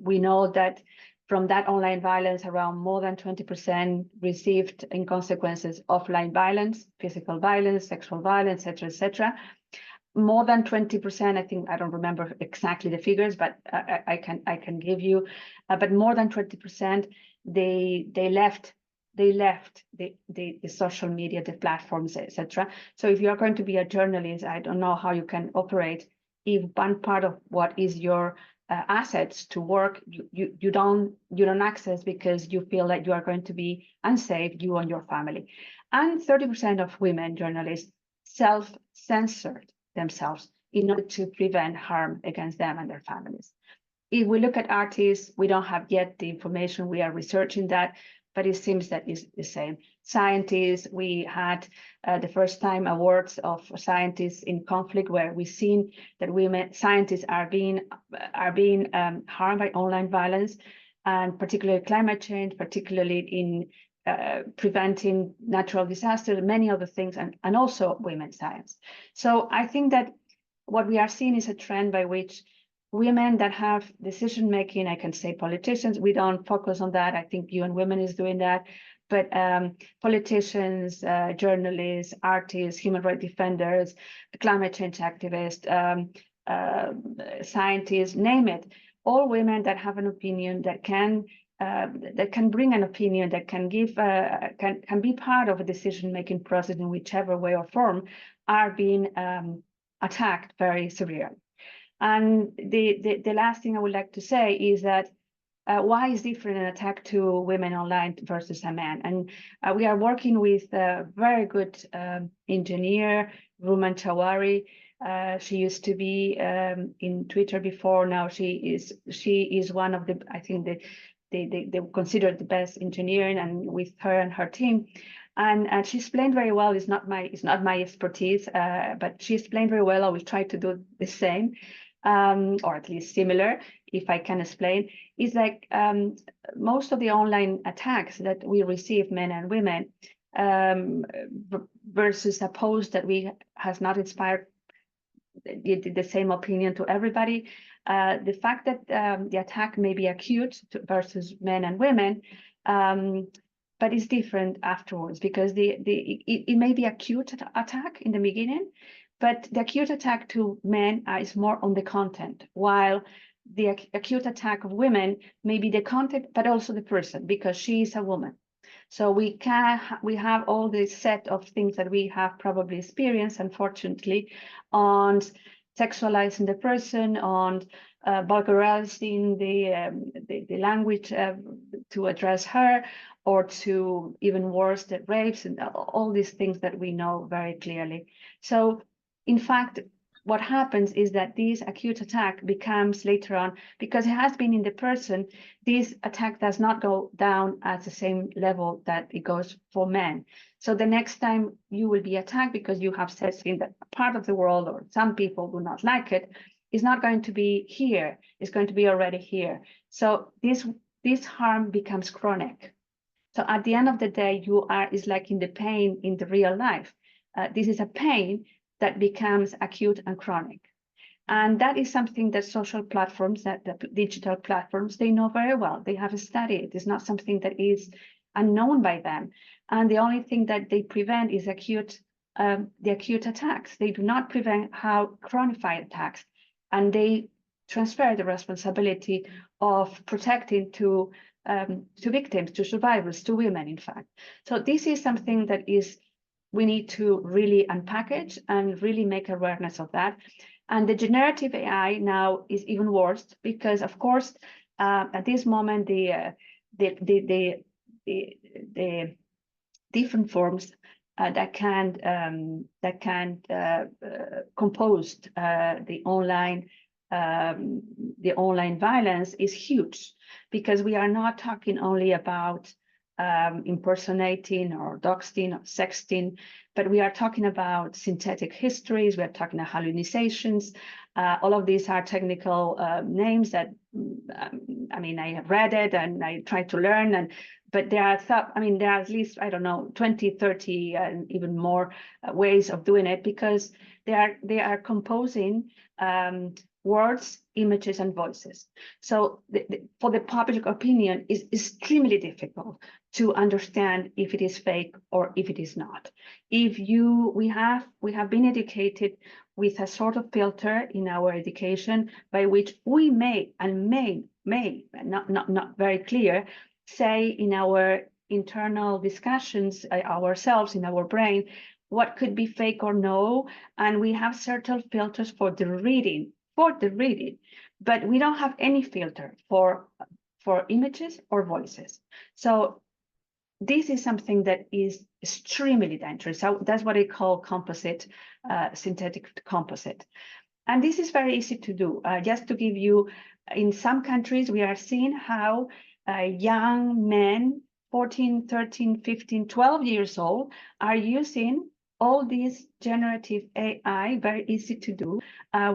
we know that from that online violence, around more than 20% received in consequences offline violence, physical violence, sexual violence, etc. More than 20%, I think, I don't remember exactly the figures, but I can give you. But more than 20%, they left the social media, the platforms, etc. So if you are going to be a journalist, I don't know how you can operate if one part of what is your assets to work you don't access because you feel that you are going to be unsafe, you and your family. And 30% of women journalists self-censored themselves in order to prevent harm against them and their families. If we look at artists, we don't have yet the information, we are researching that, but it seems that is the same. Scientists, we had the first time awards of scientists in conflict, where we've seen that women scientists are being harmed by online violence, and particularly climate change, particularly in preventing natural disasters, many other things, and also women's science. So I think that what we are seeing is a trend by which women that have decision making, I can say politicians, we don't focus on that. I think UN Women is doing that. But politicians, journalists, artists, human rights defenders, climate change activists, scientists, name it, all women that have an opinion, that can bring an opinion, that can give, can be part of a decision-making process in whichever way or form, are being attacked very severely. And the last thing I would like to say is that why is different an attack to women online versus a man? And we are working with a very good engineer, Ruman Chawari. She used to be in Twitter before. Now she is one of the, I think they consider the best engineering, and with her and her team. And she explained very well. It's not my expertise, but she explained very well. I will try to do the same, or at least similar, if I can explain. Is like most of the online attacks that we receive, men and women, versus a post that has not inspired the same opinion to everybody. The fact that the attack may be acute versus men and women, but it's different afterwards, because it may be acute attack in the beginning, But the acute attack to men is more on the content, while the acute attack of women may be the content, but also the person, because she is a woman. So we have all this set of things that we have probably experienced, unfortunately, on sexualizing the person, on vulgarizing the language to address her, or to even worse, the rapes and all these things that we know very clearly. So in fact, what happens is that this acute attack becomes later on, because it has been in the person, this attack does not go down at the same level that it goes for men. So the next time you will be attacked because you have sex in that part of the world, or some people do not like it, is not going to be here, it's going to be already here. So this harm becomes chronic. So at the end of the day, is like in the pain in the real life. This is a pain that becomes acute and chronic. And that is something that social platforms, that the digital platforms, they know very well. They have studied. It's not something that is unknown by them. And the only thing that they prevent is the acute attacks. They do not prevent how chronified attacks. And they transfer the responsibility of protecting to victims, to survivors, to women, in fact. So this is something that we need to really unpackage and really make awareness of that. And the generative AI now is even worse, because of course, at this moment, the different forms that can compose the online violence is huge, because we are not talking only about impersonating or doxing or sexting, but we are talking about synthetic histories, we are talking about hallucinations. All of these are technical names that, I have read it and I tried to learn, but there are at least, 20, 30, and even more ways of doing it, because they are composing words, images, and voices. So for the public opinion, is extremely difficult to understand if it is fake or if it is not. We have been educated with a sort of filter in our education by which we may not very clear, say in our internal discussions ourselves in our brain what could be fake or no, and we have certain filters for the reading, but we don't have any filter for images or voices. So this is something that is extremely dangerous. So that's what I call composite, synthetic composite. And this is very easy to do. Just to give you, in some countries, we are seeing how young men, 14, 13, 15, 12 years old, are using all these generative AI, very easy to do,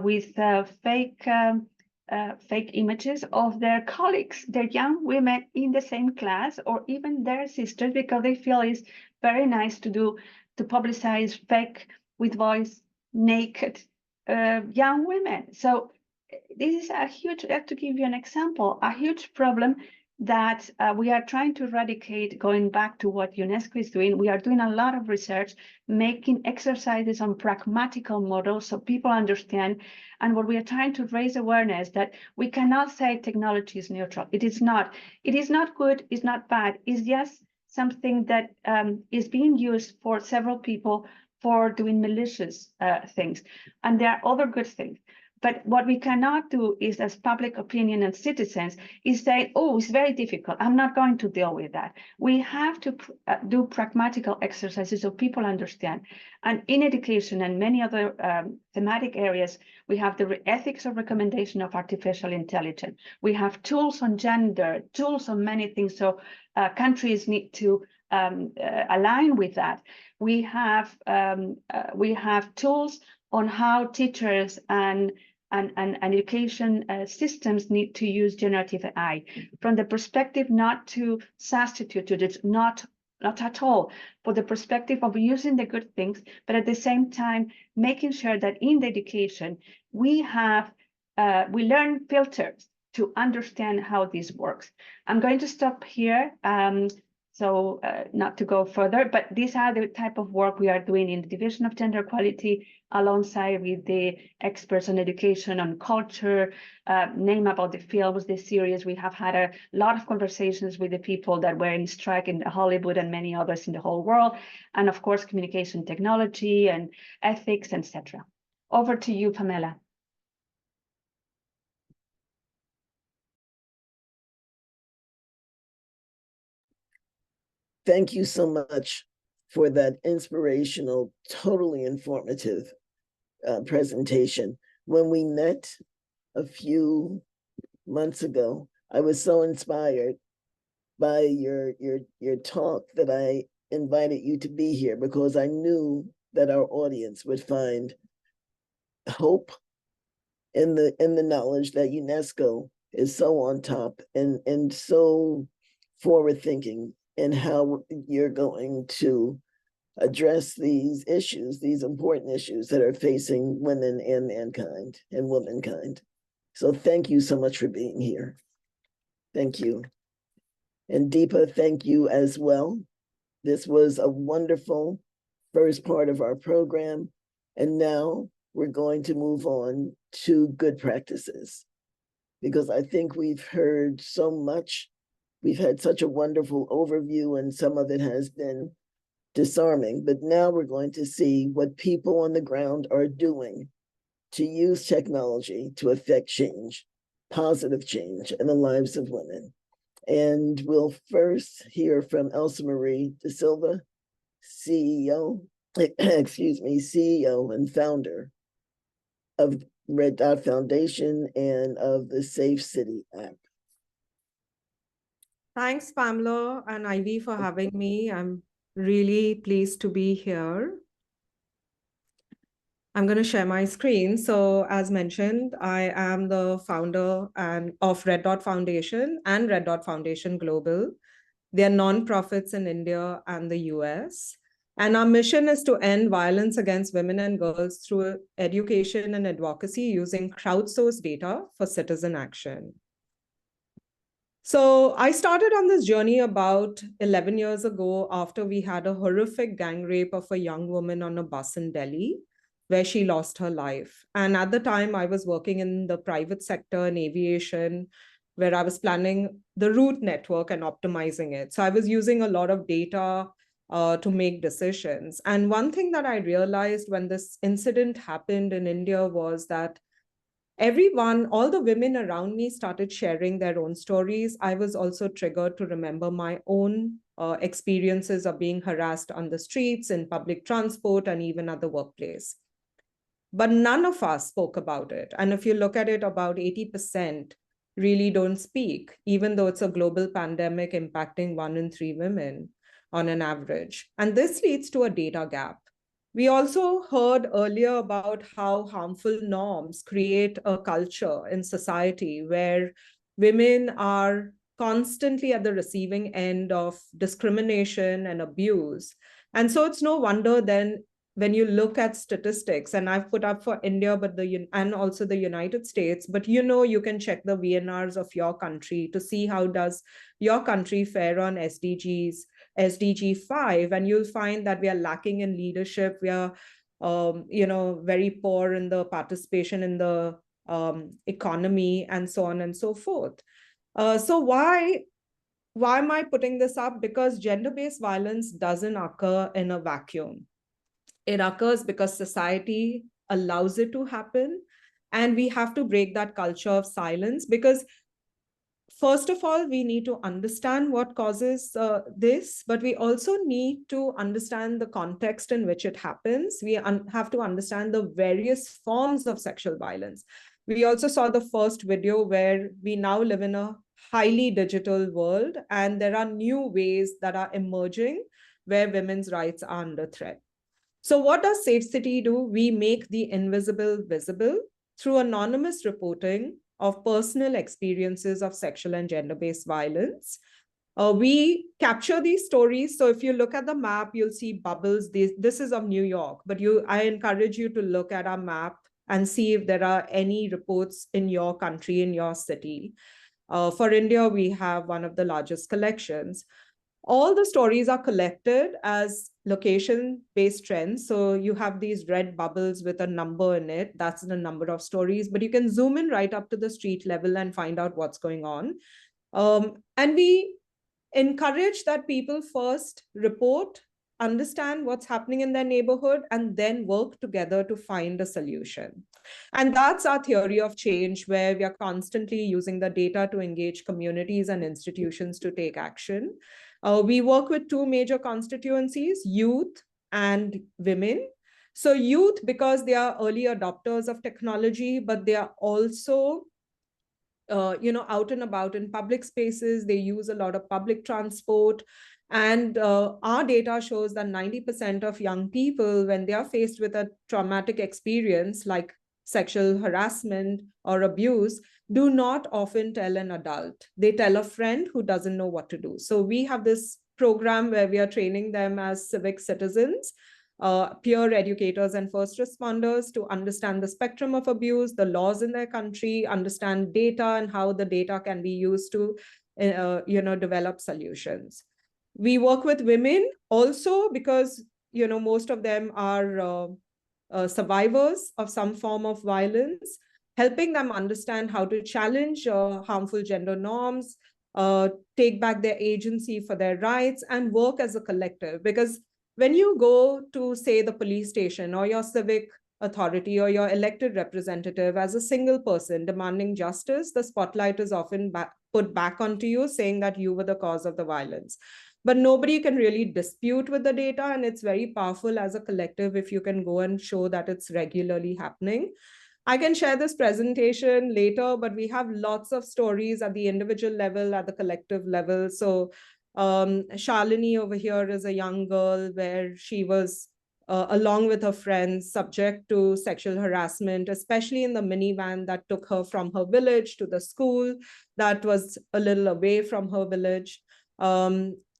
with fake images of their colleagues, their young women in the same class, or even their sisters, because they feel it's very nice to publicize fake with voice naked young women. So this is a huge, to give you an example, a huge problem that we are trying to eradicate. Going back to what UNESCO is doing, we are doing a lot of research, making exercises on pragmatical models so people understand. And what we are trying to raise awareness that we cannot say technology is neutral. It is not. It is not good, it's not bad. It's just something that is being used for several people for doing malicious things. And there are other good things. But what we cannot do is, as public opinion and citizens, is say, oh, it's very difficult, I'm not going to deal with that. We have to do pragmatical exercises so people understand. And in education and many other thematic areas, we have the ethics of recommendation of artificial intelligence. We have tools on gender, tools on many things. So countries need to align with that. We have tools on how teachers and education systems need to use generative AI from the perspective not to substitute it, not at all, for the perspective of using the good things, but at the same time making sure that in the education we learn filters to understand how this works. I'm going to stop here. So not to go further, but these are the type of work we are doing in the Division of Gender Equality, alongside with the experts on education, on culture, name about the films, the series. We have had a lot of conversations with the people that were in strike in Hollywood and many others in the whole world. And of course, communication technology and ethics, etc. Over to you, Pamela. Thank you so much for that inspirational, totally informative presentation. When we met a few months ago, I was so inspired by your talk that I invited you to be here, because I knew that our audience would find hope in the knowledge that UNESCO is so on top and so forward thinking in how you're going to address these issues, these important issues that are facing women and mankind and womankind. So thank you so much for being here. Thank you. And Deepa, thank you as well. This was a wonderful first part of our program. And now we're going to move on to good practices, because I think we've heard so much. We've had such a wonderful overview, and some of it has been disarming, but now we're going to see what people on the ground are doing to use technology to affect change, positive change in the lives of women. And we'll first hear from Elsa Marie da Silva, CEO and founder of Red Dot Foundation and of the Safe City app. Thanks, Pamela and Ivy, for having me. I'm really pleased to be here. I'm going to share my screen. So as mentioned, I am the founder of Red Dot Foundation and Red Dot Foundation Global. They're nonprofits in India and the US. And our mission is to end violence against women and girls through education and advocacy using crowdsourced data for citizen action. So I started on this journey about 11 years ago after we had a horrific gang rape of a young woman on a bus in Delhi, where she lost her life. And at the time, I was working in the private sector in aviation, where I was planning the route network and optimizing it. So I was using a lot of data to make decisions. And one thing that I realized when this incident happened in India was that all the women around me started sharing their own stories. I was also triggered to remember my own experiences of being harassed on the streets, in public transport, and even at the workplace. But none of us spoke about it. And if you look at it, about 80% really don't speak, even though it's a global pandemic impacting 1 in 3 women on an average. And this leads to a data gap. We also heard earlier about how harmful norms create a culture in society where women are constantly at the receiving end of discrimination and abuse. And so it's no wonder then when you look at statistics, and I've put up for India, and also the United States, but you can check the VNRs of your country to see how does your country fare on SDG 5, and you'll find that we are lacking in leadership. We are, very poor in the participation in the economy, and so on and so forth. So why am I putting this up? Because gender-based violence doesn't occur in a vacuum. It occurs because society allows it to happen, and we have to break that culture of silence, because first of all, we need to understand what causes this, but we also need to understand the context in which it happens. We have to understand the various forms of sexual violence. We also saw the first video where we now live in a highly digital world, and there are new ways that are emerging where women's rights are under threat. So what does Safe City do? We make the invisible visible through anonymous reporting of personal experiences of sexual and gender-based violence. We capture these stories. So if you look at the map, you'll see bubbles. This is of New York, but I encourage you to look at our map and see if there are any reports in your country, in your city. For India, we have one of the largest collections. All the stories are collected as location-based trends. So you have these red bubbles with a number in it. That's the number of stories, but you can zoom in right up to the street level and find out what's going on. And we encourage that people first report, understand what's happening in their neighborhood, and then work together to find a solution. And that's our theory of change, where we are constantly using the data to engage communities and institutions to take action. We work with two major constituencies, youth and women. So youth, because they are early adopters of technology, but they are also out and about in public spaces. They use a lot of public transport. And our data shows that 90% of young people, when they are faced with a traumatic experience like sexual harassment or abuse, do not often tell an adult. They tell a friend who doesn't know what to do. So we have this program where we are training them as civic citizens, peer educators and first responders, to understand the spectrum of abuse, the laws in their country, understand data and how the data can be used to develop solutions. We work with women also because most of them are survivors of some form of violence, helping them understand how to challenge harmful gender norms, take back their agency for their rights, and work as a collective. Because when you go to, say, the police station or your civic authority or your elected representative as a single person demanding justice, the spotlight is often put back onto you, saying that you were the cause of the violence. But nobody can really dispute with the data, and it's very powerful as a collective if you can go and show that it's regularly happening. I can share this presentation later, but we have lots of stories at the individual level, at the collective level. So Shalini over here is a young girl where she was, along with her friends, subject to sexual harassment, especially in the minivan that took her from her village to the school that was a little away from her village.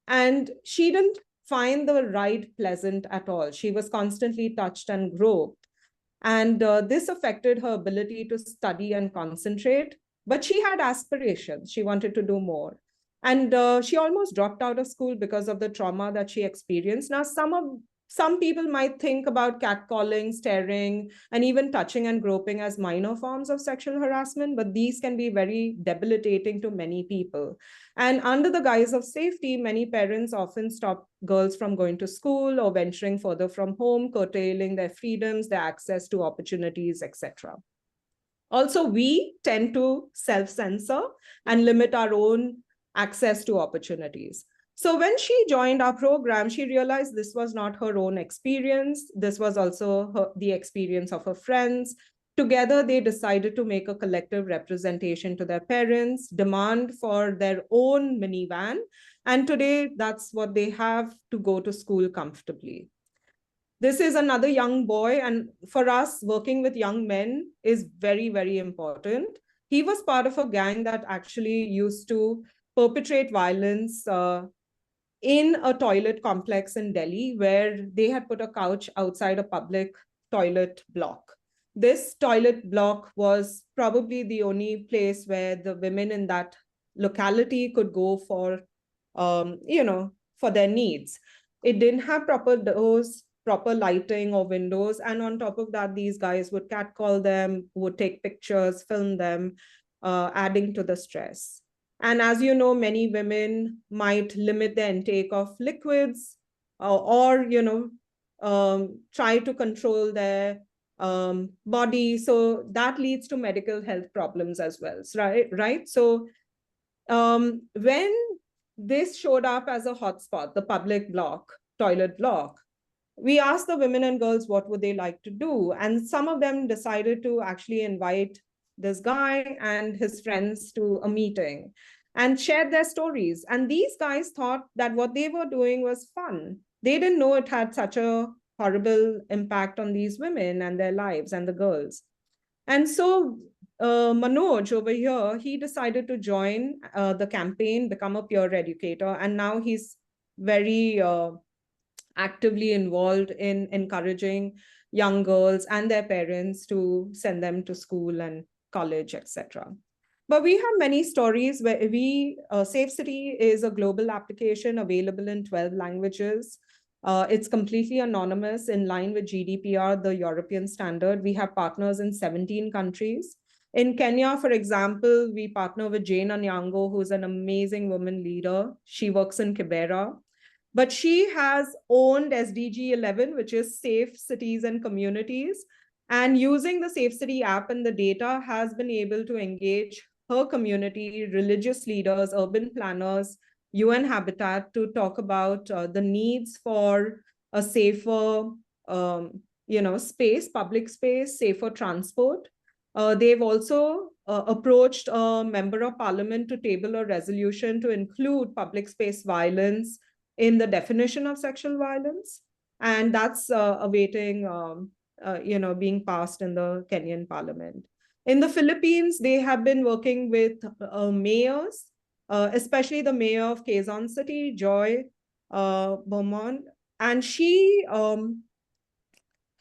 And she didn't find the ride pleasant at all. She was constantly touched and groped. And this affected her ability to study and concentrate. But she had aspirations. She wanted to do more. And she almost dropped out of school because of the trauma that she experienced. Now, some people might think about catcalling, staring, and even touching and groping as minor forms of sexual harassment, but these can be very debilitating to many people. And under the guise of safety, many parents often stop girls from going to school or venturing further from home, curtailing their freedoms, their access to opportunities, etc. Also, we tend to self-censor and limit our own access to opportunities. So when she joined our program, she realized this was not her own experience. This was also the experience of her friends. Together, they decided to make a collective representation to their parents, demand for their own minivan. And today, that's what they have to go to school comfortably. This is another young boy. And for us, working with young men is very, very important. He was part of a gang that actually used to perpetrate violence in a toilet complex in Delhi, where they had put a couch outside a public toilet block. This toilet block was probably the only place where the women in that locality could go for, for their needs. It didn't have proper doors, proper lighting or windows. And on top of that, these guys would catcall them, would take pictures, film them, adding to the stress. And as you know, many women might limit the intake of liquids or try to control their body. So that leads to medical health problems as well, right? So when this showed up as a hotspot, the public block, toilet block, we asked the women and girls what would they like to do. And some of them decided to actually invite this guy and his friends to a meeting and shared their stories. And these guys thought that what they were doing was fun. They didn't know it had such a horrible impact on these women and their lives and the girls. And so Manoj over here, he decided to join the campaign, become a peer educator. And now he's very actively involved in encouraging young girls and their parents to send them to school and college, etc. But we have many stories where Safe City is a global application available in 12 languages. It's completely anonymous in line with GDPR, the European standard. We have partners in 17 countries. In Kenya, for example, we partner with Jane Anyango, who's an amazing woman leader. She works in Kibera. But she has owned SDG 11, which is Safe Cities and Communities. And using the Safe City app and the data has been able to engage her community, religious leaders, urban planners, UN Habitat to talk about the needs for a safer space, public space, safer transport. They've also approached a member of parliament to table a resolution to include public space violence in the definition of sexual violence. And that's awaiting being passed in the Kenyan parliament. In the Philippines, they have been working with mayors, especially the mayor of Quezon City, Joy Beaumont, and she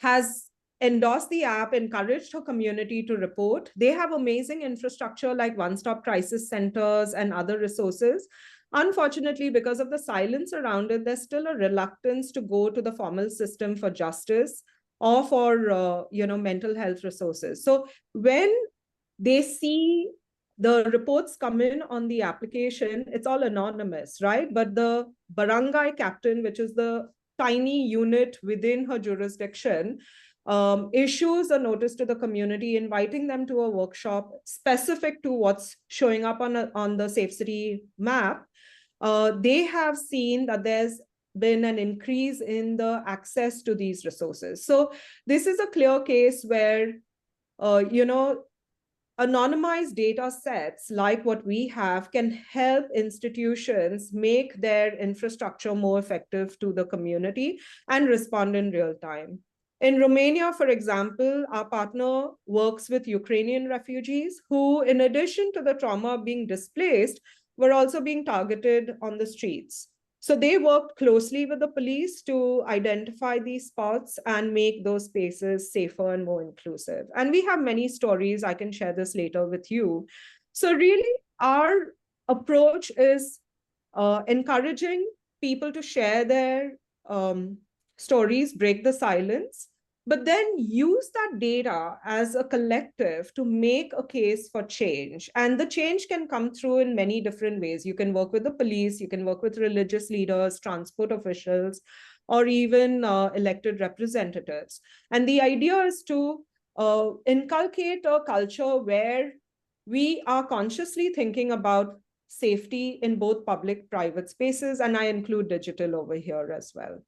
has endorsed the app, encouraged her community to report. They have amazing infrastructure like one-stop crisis centers and other resources. Unfortunately, because of the silence around it, there's still a reluctance to go to the formal system for justice or for mental health resources. So when they see the reports come in on the application, it's all anonymous, right? But the barangay captain, which is the tiny unit within her jurisdiction, issues a notice to the community, inviting them to a workshop specific to what's showing up on the Safe City map. They have seen that there's been an increase in the access to these resources. So this is a clear case where, anonymized data sets like what we have can help institutions make their infrastructure more effective to the community and respond in real time. In Romania, for example, our partner works with Ukrainian refugees who, in addition to the trauma of being displaced, were also being targeted on the streets. So they worked closely with the police to identify these spots and make those spaces safer and more inclusive. And we have many stories. I can share this later with you. So really, our approach is encouraging people to share their stories, break the silence, but then use that data as a collective to make a case for change. And the change can come through in many different ways. You can work with the police, you can work with religious leaders, transport officials, or even elected representatives. And the idea is to inculcate a culture where we are consciously thinking about safety in both public, private spaces, and I include digital over here as well.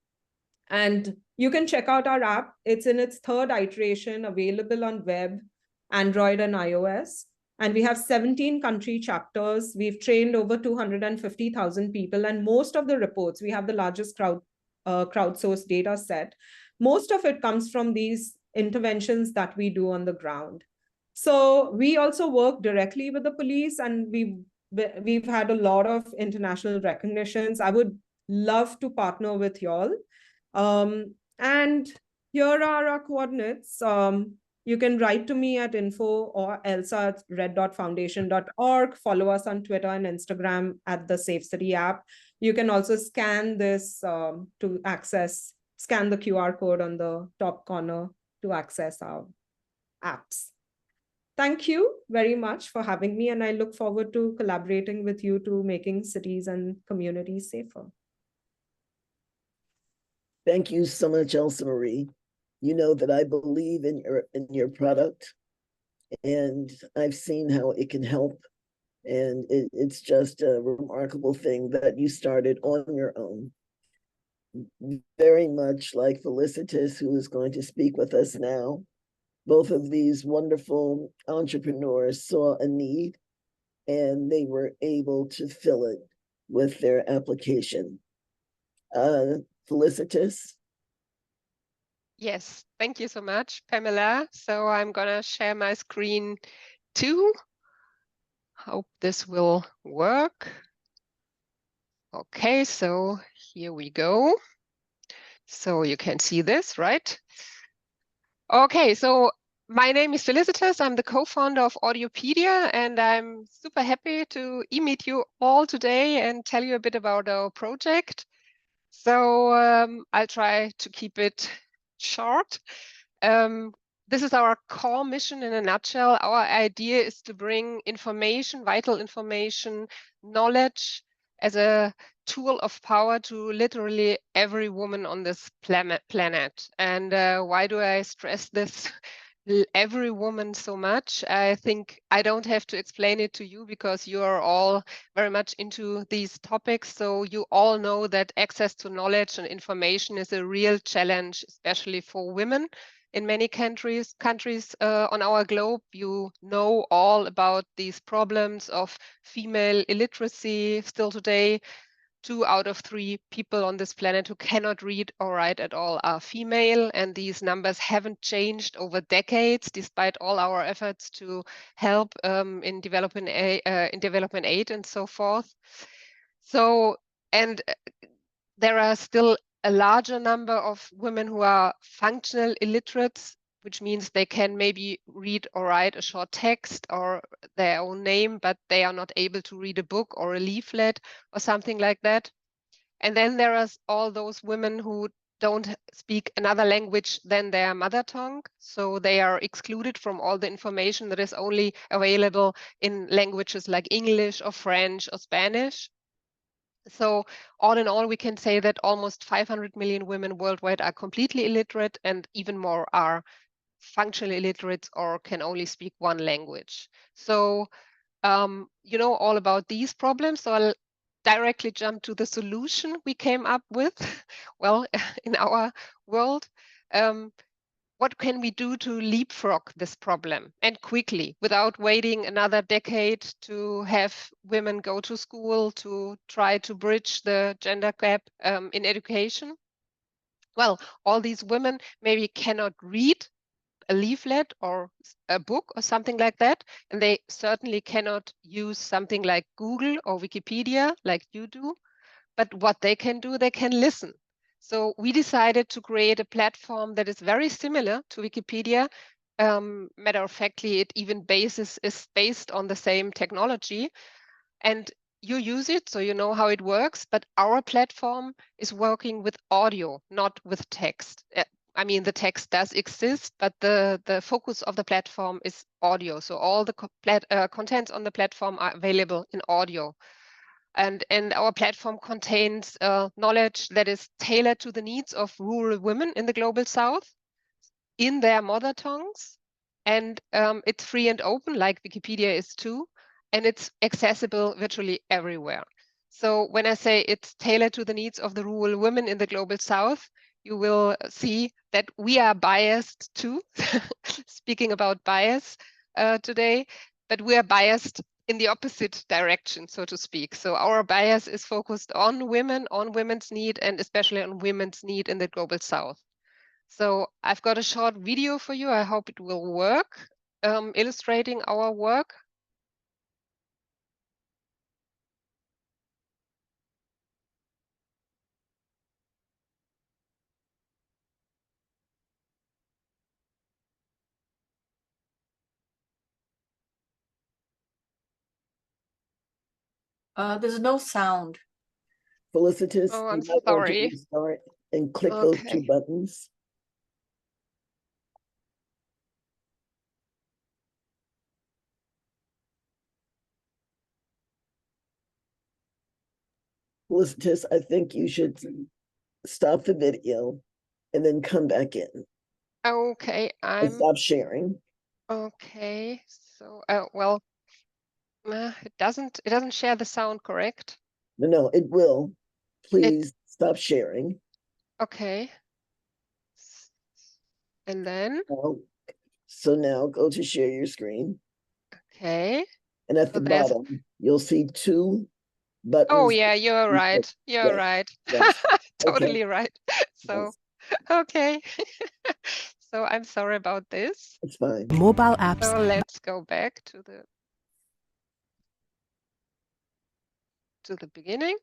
And you can check out our app. It's in its third iteration, available on web, Android, and iOS. And we have 17 country chapters. We've trained over 250,000 people. And most of the reports, we have the largest crowdsourced data set. Most of it comes from these interventions that we do on the ground. So we also work directly with the police, and we've had a lot of international recognitions. I would love to partner with y'all. And here are our coordinates. You can write to me at info or elsa@red.foundation.org. Follow us on Twitter and Instagram at the Safe City app. You can also scan this to scan the QR code on the top corner to access our apps. Thank you very much for having me, and I look forward to collaborating with you to making cities and communities safer. Thank you so much, Elsa Marie. You know that I believe in your product, and I've seen how it can help. And it's just a remarkable thing that you started on your own. Very much like Felicitas, who is going to speak with us now. Both of these wonderful entrepreneurs saw a need, and they were able to fill it with their application. Felicitas? Yes, thank you so much, Pamela. So I'm gonna share my screen too. Hope this will work. Okay, so here we go. So you can see this, right? Okay, so My name is Felicitas. I'm the co-founder of Audiopedia, and I'm super happy to meet you all today and tell you a bit about our project. So I'll try to keep it short. This is our core mission in a nutshell. Our idea is to bring information, vital information, knowledge as a tool of power to literally every woman on this planet. And why do I stress this? Every woman so much. I think I don't have to explain it to you because you are all very much into these topics. So you all know that access to knowledge and information is a real challenge, especially for women in many countries on our globe. You know all about these problems of female illiteracy still today. 2 out of 3 people on this planet who cannot read or write at all are female, and these numbers haven't changed over decades, despite all our efforts to help in development aid and so forth. So, and there are still a larger number of women who are functional illiterates, which means they can maybe read or write a short text or their own name, but they are not able to read a book or a leaflet or something like that. And then there are all those women who don't speak another language than their mother tongue. So they are excluded from all the information that is only available in languages like English or French or Spanish. So all in all, we can say that almost 500 million women worldwide are completely illiterate, and even more are functionally illiterate or can only speak one language. So you know all about these problems. So I'll directly jump to the solution we came up with. Well, in our world, what can we do to leapfrog this problem and quickly without waiting another decade to have women go to school to try to bridge the gender gap in education? Well, all these women maybe cannot read a leaflet or a book or something like that, and they certainly cannot use something like Google or Wikipedia like you do. But what they can do, they can listen. So we decided to create a platform that is very similar to Wikipedia. Matter of factly, it even is based on the same technology. And you use it, so you know how it works. But our platform is working with audio, not with text. I mean, the text does exist, but the focus of the platform is audio. So all the contents on the platform are available in audio. And our platform contains knowledge that is tailored to the needs of rural women in the global South in their mother tongues. And it's free and open, like Wikipedia is too. And it's accessible virtually everywhere. So when I say it's tailored to the needs of the rural women in the global South, you will see that we are biased too, speaking about bias today, but we are biased in the opposite direction, so to speak. So our bias is focused on women, on women's need, and especially on women's need in the global South. So I've got a short video for you. I hope it will work, illustrating our work. There's no sound. Felicitas, Oh, you I'm might want to sorry. restart and click those Okay. 2 buttons. Felicitas, I think you should stop the video and then come back in Okay, and stop sharing. okay. So, well, it doesn't share the sound, correct? No, it will. Please stop sharing. Okay. And then, So now go to share your screen. okay. And at the bottom, you'll see 2 buttons. Oh yeah, you're right. You're Yes, right. yes. Totally Okay. right. So, Yes, okay. So I'm sorry about this. it's fine. Mobile apps. So let's go back to the beginning.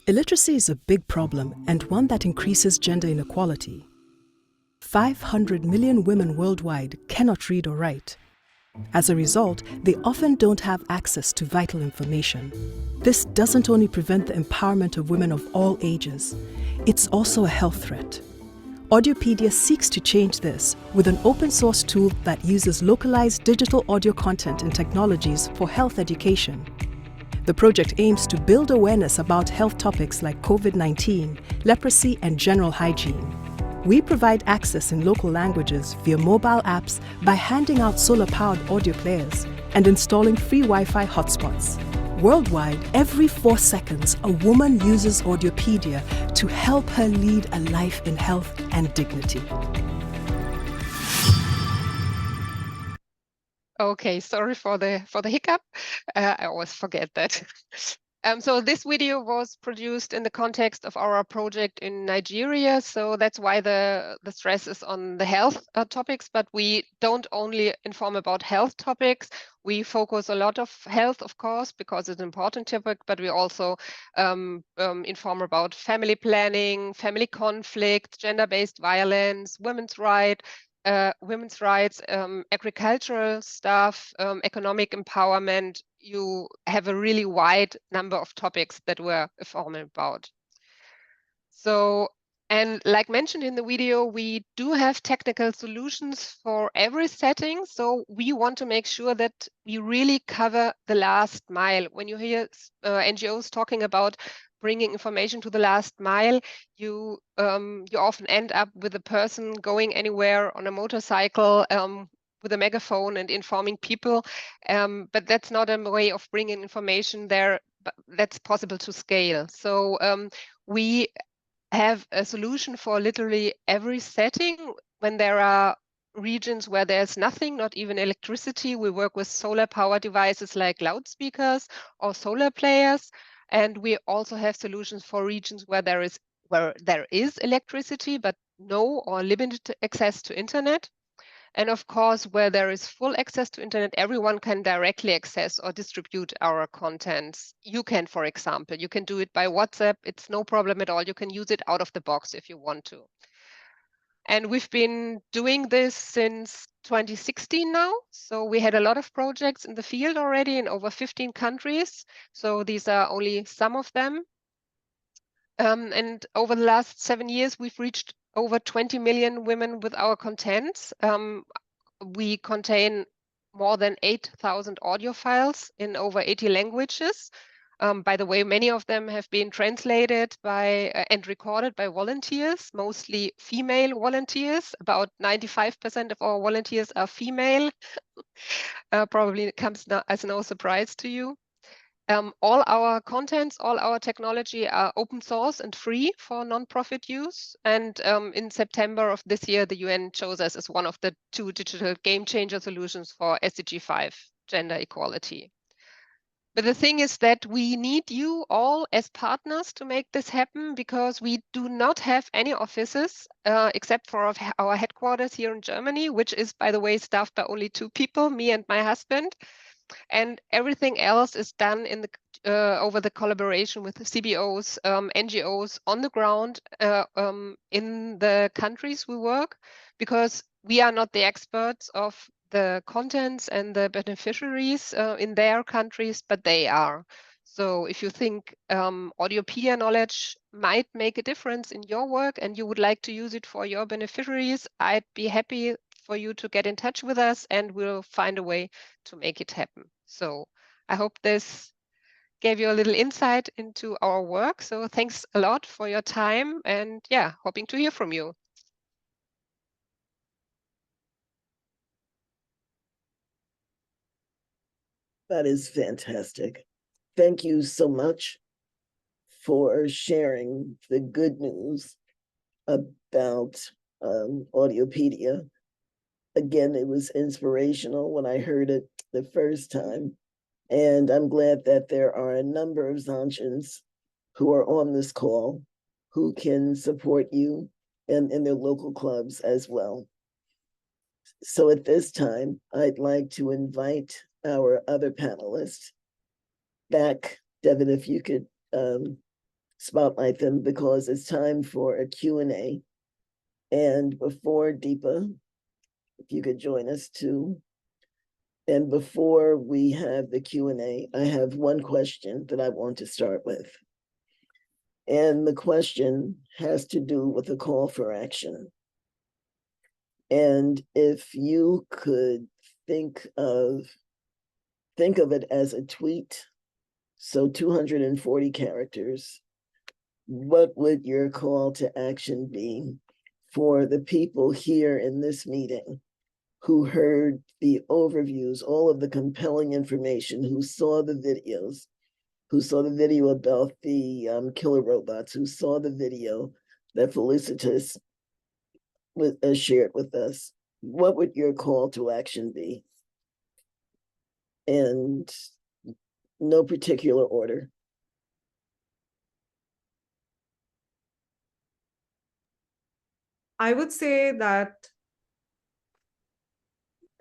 Illiteracy is a big problem and one that increases gender inequality. 500 million women worldwide cannot read or write. As a result, they often don't have access to vital information. This doesn't only prevent the empowerment of women of all ages, it's also a health threat. Audiopedia seeks to change this with an open source tool that uses localized digital audio content and technologies for health education. The project aims to build awareness about health topics like COVID-19, leprosy, and general hygiene. We provide access in local languages via mobile apps by handing out solar-powered audio players and installing free Wi-Fi hotspots. Worldwide, every 4 seconds, a woman uses Audiopedia to help her lead a life in health and dignity. Okay, sorry for the hiccup. I always forget that. So this video was produced in the context of our project in Nigeria. So that's why the stress is on the health topics, but we don't only inform about health topics. We focus a lot of health, of course, because it's an important topic, but we also inform about family planning, family conflict, gender-based violence, women's rights, agricultural stuff, economic empowerment. You have a really wide number of topics that we're informing about. So, and like mentioned in the video, we do have technical solutions for every setting. So we want to make sure that we really cover the last mile. When you hear NGOs talking about bringing information to the last mile, you often end up with a person going anywhere on a motorcycle with a megaphone and informing people. But that's not a way of bringing information there, but that's possible to scale. So we have a solution for literally every setting. When there are regions where there's nothing, not even electricity, we work with solar power devices like loudspeakers or solar players. And we also have solutions for regions where there is electricity, but no or limited access to internet. And of course, where there is full access to internet, everyone can directly access or distribute our contents. You can, for example, you can do it by WhatsApp. It's no problem at all. You can use it out of the box if you want to. And we've been doing this since 2016 now. So we had a lot of projects in the field already in over 15 countries. So these are only some of them. And over the last 7 years, we've reached over 20 million women with our contents. We contain more than 8,000 audio files in over 80 languages. By the way, many of them have been translated by and recorded by volunteers, mostly female volunteers. About 95% of our volunteers are female. Probably comes as no surprise to you. All our contents, all our technology are open source and free for non-profit use. And in September of this year, the UN chose us as one of the 2 digital game changer solutions for SDG 5, gender equality. But the thing is that we need you all as partners to make this happen, because we do not have any offices except for our headquarters here in Germany, which is, by the way, staffed by only 2 people, me and my husband. And everything else is done in the over the collaboration with the CBOs, NGOs on the ground in the countries we work, because we are not the experts of the contents and the beneficiaries in their countries, but they are. So if you think Audiopedia knowledge might make a difference in your work and you would like to use it for your beneficiaries, I'd be happy for you to get in touch with us, and we'll find a way to make it happen. So I hope this gave you a little insight into our work. So thanks a lot for your time, and yeah, hoping to hear from you. That is fantastic. Thank you so much for sharing the good news about Audiopedia. Again, it was inspirational when I heard it the first time. And I'm glad that there are a number of Zanchans who are on this call who can support you and in their local clubs as well. So at this time, I'd like to invite our other panelists back. Devin, if you could spotlight them because it's time for a Q&A. And before Deepa, if you could join us too. And before we have the Q&A, I have one question that I want to start with. And the question has to do with a call for action. And if you could think of it as a tweet, so 240 characters, what would your call to action be for the people here in this meeting who heard the overviews, all of the compelling information, who saw the videos, who saw the video about the killer robots, who saw the video that Felicitas shared with us? What would your call to action be? And no particular order. I would say that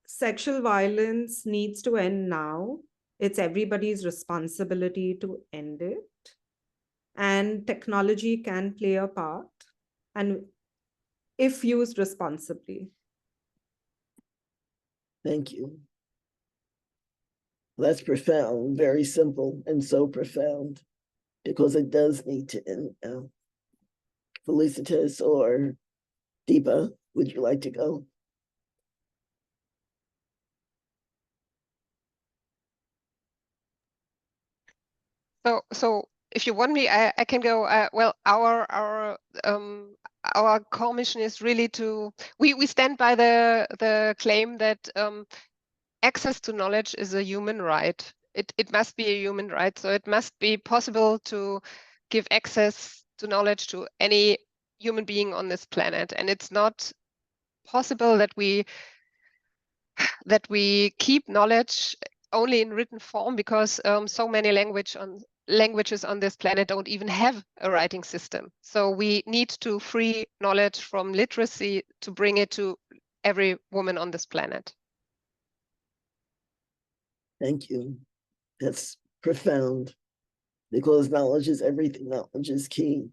sexual violence needs to end now. It's everybody's responsibility to end it. And technology can play a part, and if used responsibly. Thank you. That's profound, very simple, and so profound, because it does need to end now. Felicitas or Deepa, would you like to go? So if you want me, I can go. Well, our core mission is really to we stand by the claim that access to knowledge is a human right. It must be a human right. So it must be possible to give access to knowledge to any human being on this planet, and it's not possible that we keep knowledge only in written form, because so many languages on this planet don't even have a writing system. So we need to free knowledge from literacy to bring it to every woman on this planet. Thank you. That's profound, because knowledge is everything. Knowledge is key.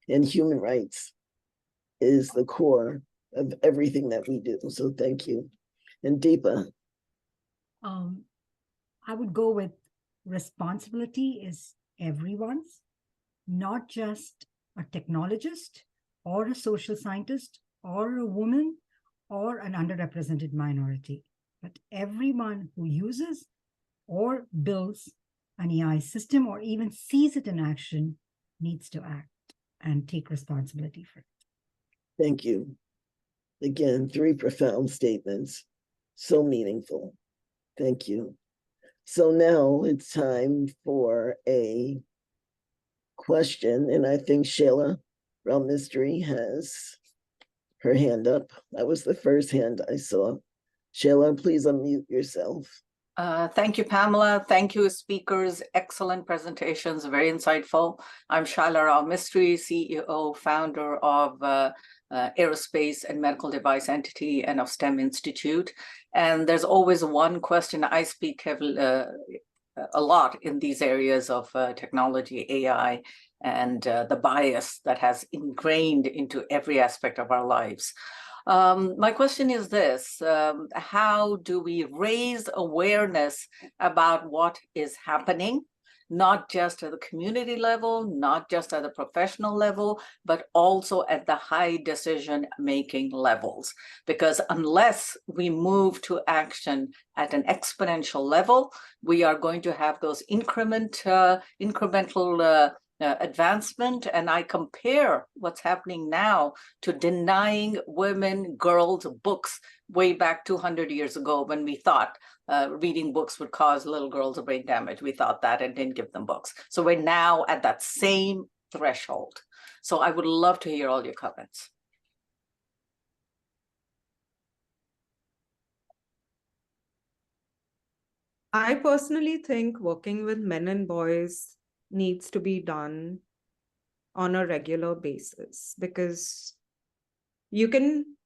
And human rights is the core of everything that we do. So thank you. And Deepa? I would go with responsibility is everyone's, not just a technologist or a social scientist or a woman or an underrepresented minority, but everyone who uses or builds an AI system or even sees it in action needs to act and take responsibility for it. Thank you. Again, 3 profound statements, so meaningful. Thank you. So now it's time for a question, and I think Shayla Real Mystery has her hand up. That was the first hand I saw. Shayla, please unmute yourself. Thank you, Pamela. Thank you, speakers. Excellent presentations, very insightful. I'm Shaila Rao Mistry, CEO, founder of Aerospace and Medical Device Entity and of STEM Institute. And there's always one question. I speak a lot in these areas of technology, AI, and the bias that has ingrained into every aspect of our lives. My question is this: how do we raise awareness about what is happening, not just at the community level, not just at the professional level, but also at the high decision-making levels? Because unless we move to action at an exponential level, we are going to have those incremental advancement. And I compare what's happening now to denying women, girls books way back 200 years ago, when we thought reading books would cause little girls brain damage. We thought that and didn't give them books. So we're now at that same threshold. So I would love to hear all your comments. I personally think working with men and boys needs to be done on a regular basis, because you can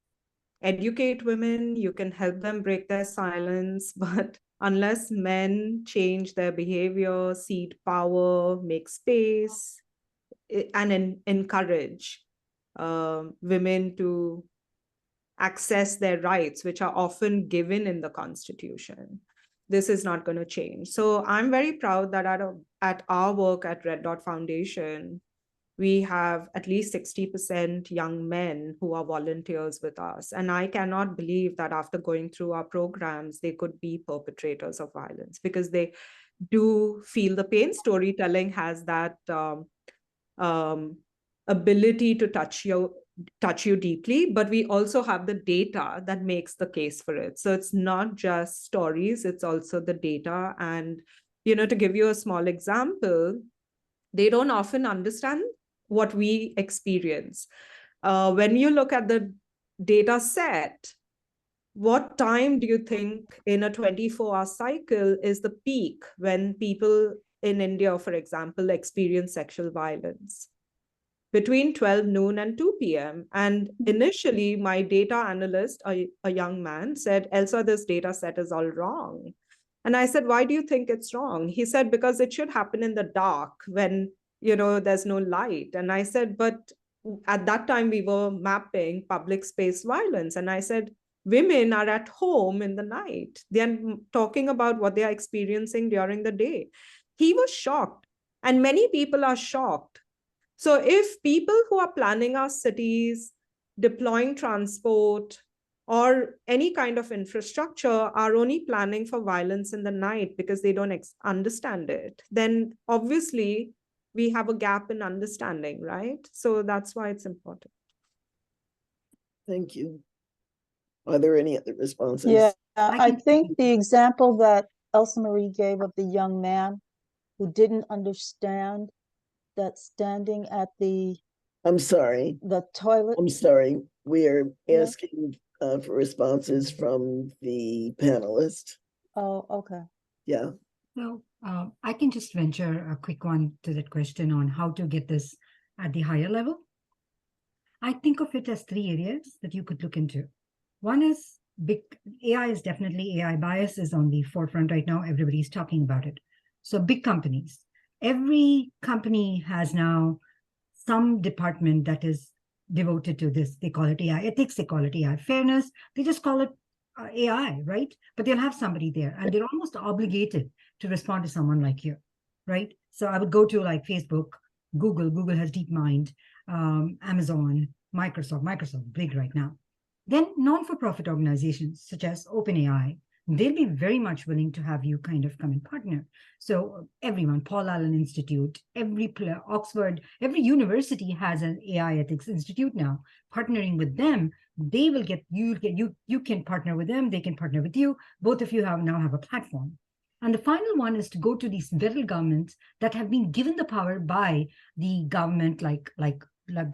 educate women, you can help them break their silence, but unless men change their behavior, cede power, make space, and encourage women to access their rights, which are often given in the Constitution. This is not going to change. So I'm very proud that at our work at Red Dot Foundation, we have at least 60% young men who are volunteers with us. And I cannot believe that after going through our programs, they could be perpetrators of violence, because they do feel the pain. Storytelling has that ability to touch you deeply, but we also have the data that makes the case for it. So it's not just stories, it's also the data. And, to give you a small example, they don't often understand what we experience. When you look at the data set, what time do you think in a 24-hour cycle is the peak when people in India, for example, experience sexual violence? Between 12 noon and 2 p.m. And initially, my data analyst, a young man, said, Elsa, this data set is all wrong. And I said, why do you think it's wrong? He said, because it should happen in the dark when, there's no light. And I said, but at that time, we were mapping public space violence. And I said, women are at home in the night. They're talking about what they are experiencing during the day. He was shocked. And many people are shocked. So if people who are planning our cities, deploying transport, or any kind of infrastructure are only planning for violence in the night because they don't understand it, then obviously we have a gap in understanding, right? So that's why it's important. Thank you. Are there any other responses? Yeah, I think the example that Elsa Marie gave of the young man who didn't understand that standing at the toilet. I'm sorry. We are asking for responses from the panelists. Oh, okay. Yeah. So I can just venture a quick one to that question on how to get this at the higher level. I think of it as 3 areas that you could look into. One is big AI is definitely AI bias is on the forefront right now. Everybody's talking about it. So big companies. Every company has now some department that is devoted to this. They call it AI ethics, they call it AI fairness. They just call it AI, right? But they'll have somebody there and they're almost obligated to respond to someone like you, right? So I would go to like Facebook, Google has DeepMind, Amazon, Microsoft, big right now. Then non-for-profit organizations such as OpenAI, they'll be very much willing to have you kind of come and partner. So everyone, Paul Allen Institute, Oxford, every university has an AI ethics institute now. Partnering with them, they will you can partner with them, they can partner with you. Both of you now have a platform. And the final one is to go to these federal governments that have been given the power by the government, like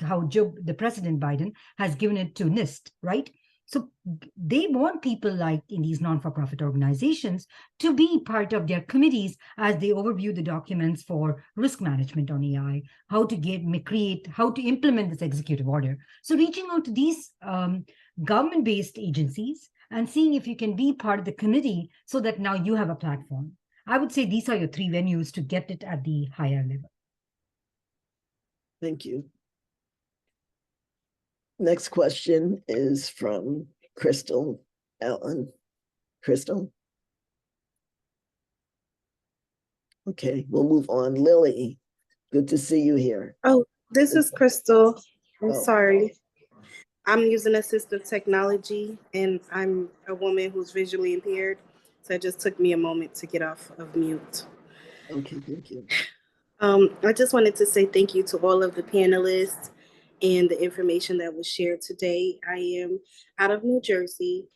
how the President Biden has given it to NIST, right? So they want people like in these non-for-profit organizations to be part of their committees as they overview the documents for risk management on AI, how to how to implement this executive order. So reaching out to these government-based agencies and seeing if you can be part of the committee so that now you have a platform. I would say these are your 3 venues to get it at the higher level. Thank you. Next question is from Crystal Allen. Crystal? Okay, we'll move on. Lily, good to see you here. Oh, this is Crystal. I'm sorry. I'm using assistive technology and I'm a woman who's visually impaired. So it just took me a moment to get off of mute. Okay, thank you. I just wanted to say thank you to all of the panelists and the information that was shared today. I am out of New Jersey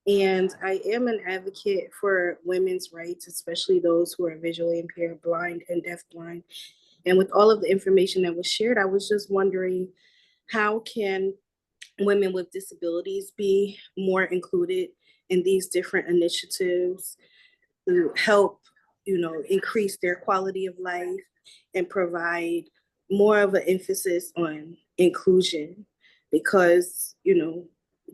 and I am an advocate for women's rights, especially those who are visually impaired, blind and deafblind. And with all of the information that was shared, I was just wondering, how can women with disabilities be more included in these different initiatives to help, increase their quality of life and provide more of an emphasis on inclusion? Because,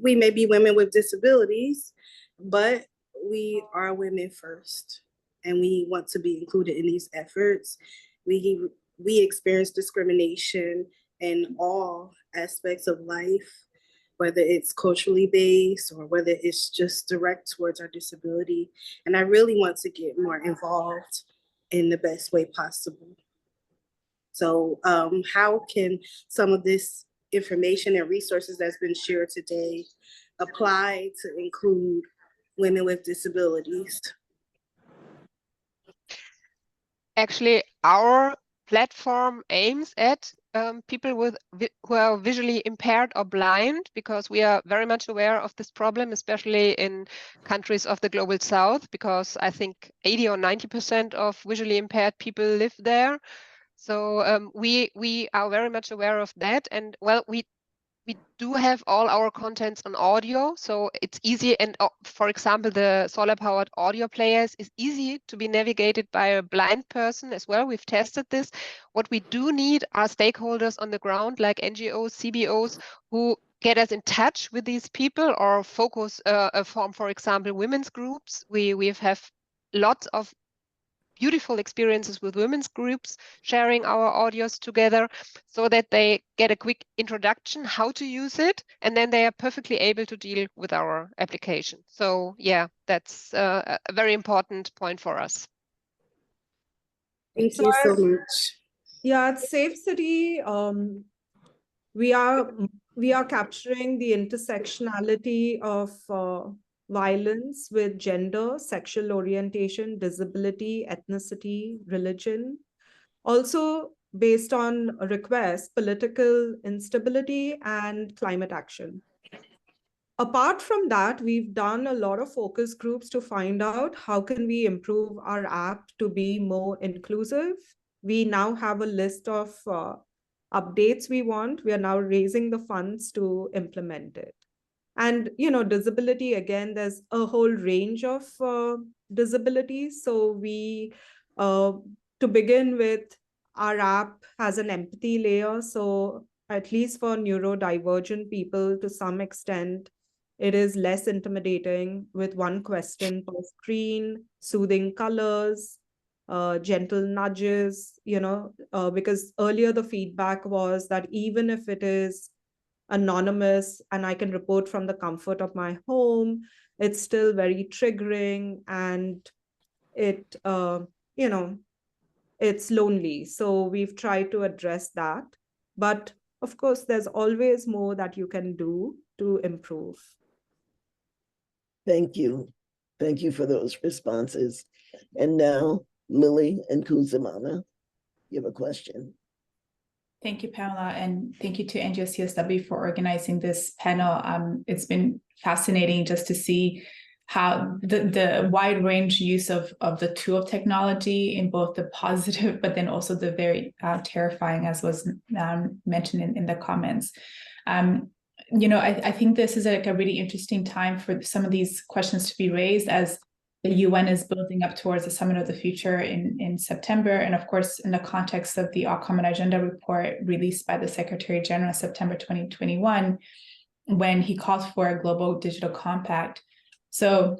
we may be women with disabilities, but we are women first and we want to be included in these efforts. We we experience discrimination in all aspects of life, whether it's culturally based or whether it's just direct towards our disability. And I really want to get more involved in the best way possible. So how can some of this information and resources that's been shared today apply to include women with disabilities? Actually, our platform aims at people who are visually impaired or blind, because we are very much aware of this problem, especially in countries of the global south, because I think 80 or 90% of visually impaired people live there. So we are very much aware of that. And well, we do have all our contents on audio, so it's easy. And for example, the solar-powered audio players is easy to be navigated by a blind person as well. We've tested this. What we do need are stakeholders on the ground, like NGOs, CBOs, who get us in touch with these people or focus from, for example, women's groups. We have lots of beautiful experiences with women's groups sharing our audios together, so that they get a quick introduction how to use it, and then they are perfectly able to deal with our application. So yeah, that's a very important point for us. Thank you so much. Yeah, at Safe City, we are capturing the intersectionality of violence with gender, sexual orientation, disability, ethnicity, religion. Also based on requests, political instability and climate action. Apart from that, we've done a lot of focus groups to find out how can we improve our app to be more inclusive. We now have a list of updates we want. We are now raising the funds to implement it. And, you know, disability, again, there's a whole range of disabilities. So we, to begin with, our app has an empathy layer. So at least for neurodivergent people, to some extent, it is less intimidating with one question per screen, soothing colors, gentle nudges, you know, because earlier the feedback was that even if it is anonymous and I can report from the comfort of my home, it's still very triggering, and it, you know, it's lonely. So we've tried to address that. But of course, there's always more that you can do to improve. Thank you. Thank you for those responses. And now, Lily and Kuzimana, you have a question. Thank you, Pamela, and thank you to NGO CSW for organizing this panel. It's been fascinating just to see how the wide range use of the tool of technology in both the positive, but then also the very terrifying, as was mentioned in the comments. You know, I think this is like a really interesting time for some of these questions to be raised, as the UN is building up towards the Summit of the Future in September. And of course, in the context of the All Common Agenda report released by the Secretary General in September 2021, when he calls for a global digital compact. So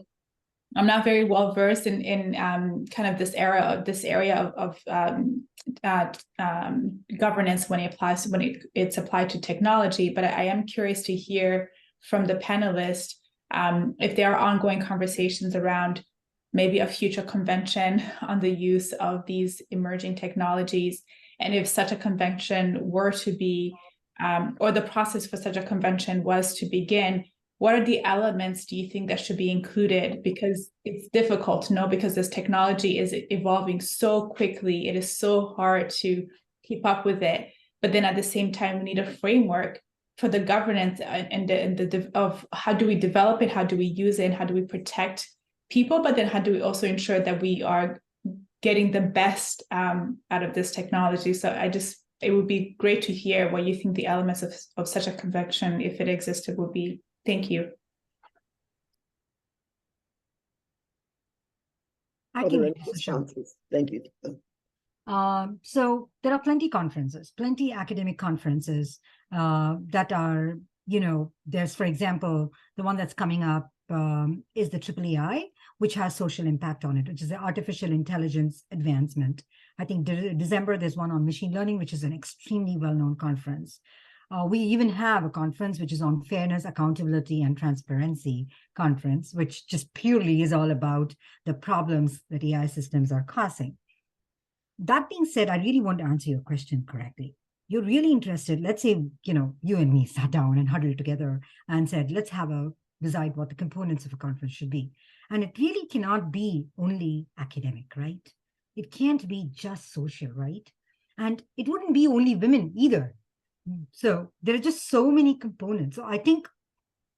I'm not very well versed in kind of this area of governance when it's applied to technology, but I am curious to hear from the panelists if there are ongoing conversations around maybe a future convention on the use of these emerging technologies, and if such a convention were to be, or the process for such a convention was to begin, what are the elements do you think that should be included? Because it's difficult to know, because this technology is evolving so quickly, it is so hard to keep up with it. But then at the same time, we need a framework for the governance and of how do we develop it, how do we use it, and how do we protect people, but then how do we also ensure that we are getting the best out of this technology? So it would be great to hear what you think the elements of such a convention, if it existed, would be. Thank you. I can give this a shot. Thank you. So there are plenty conferences, plenty academic conferences that are, you know, there's, for example, the one that's coming up is the AI, which has social impact on it, which is the artificial intelligence advancement. I think December, there's one on machine learning, which is an extremely well-known conference. We even have a conference which is on fairness, accountability, and transparency conference, which just purely is all about the problems that AI systems are causing. That being said, I really want to answer your question correctly. You're really interested, let's say, you and me sat down and huddled together and said, let's decide what the components of a conference should be. And it really cannot be only academic, right? It can't be just social, right? And it wouldn't be only women either. So there are just so many components. So I think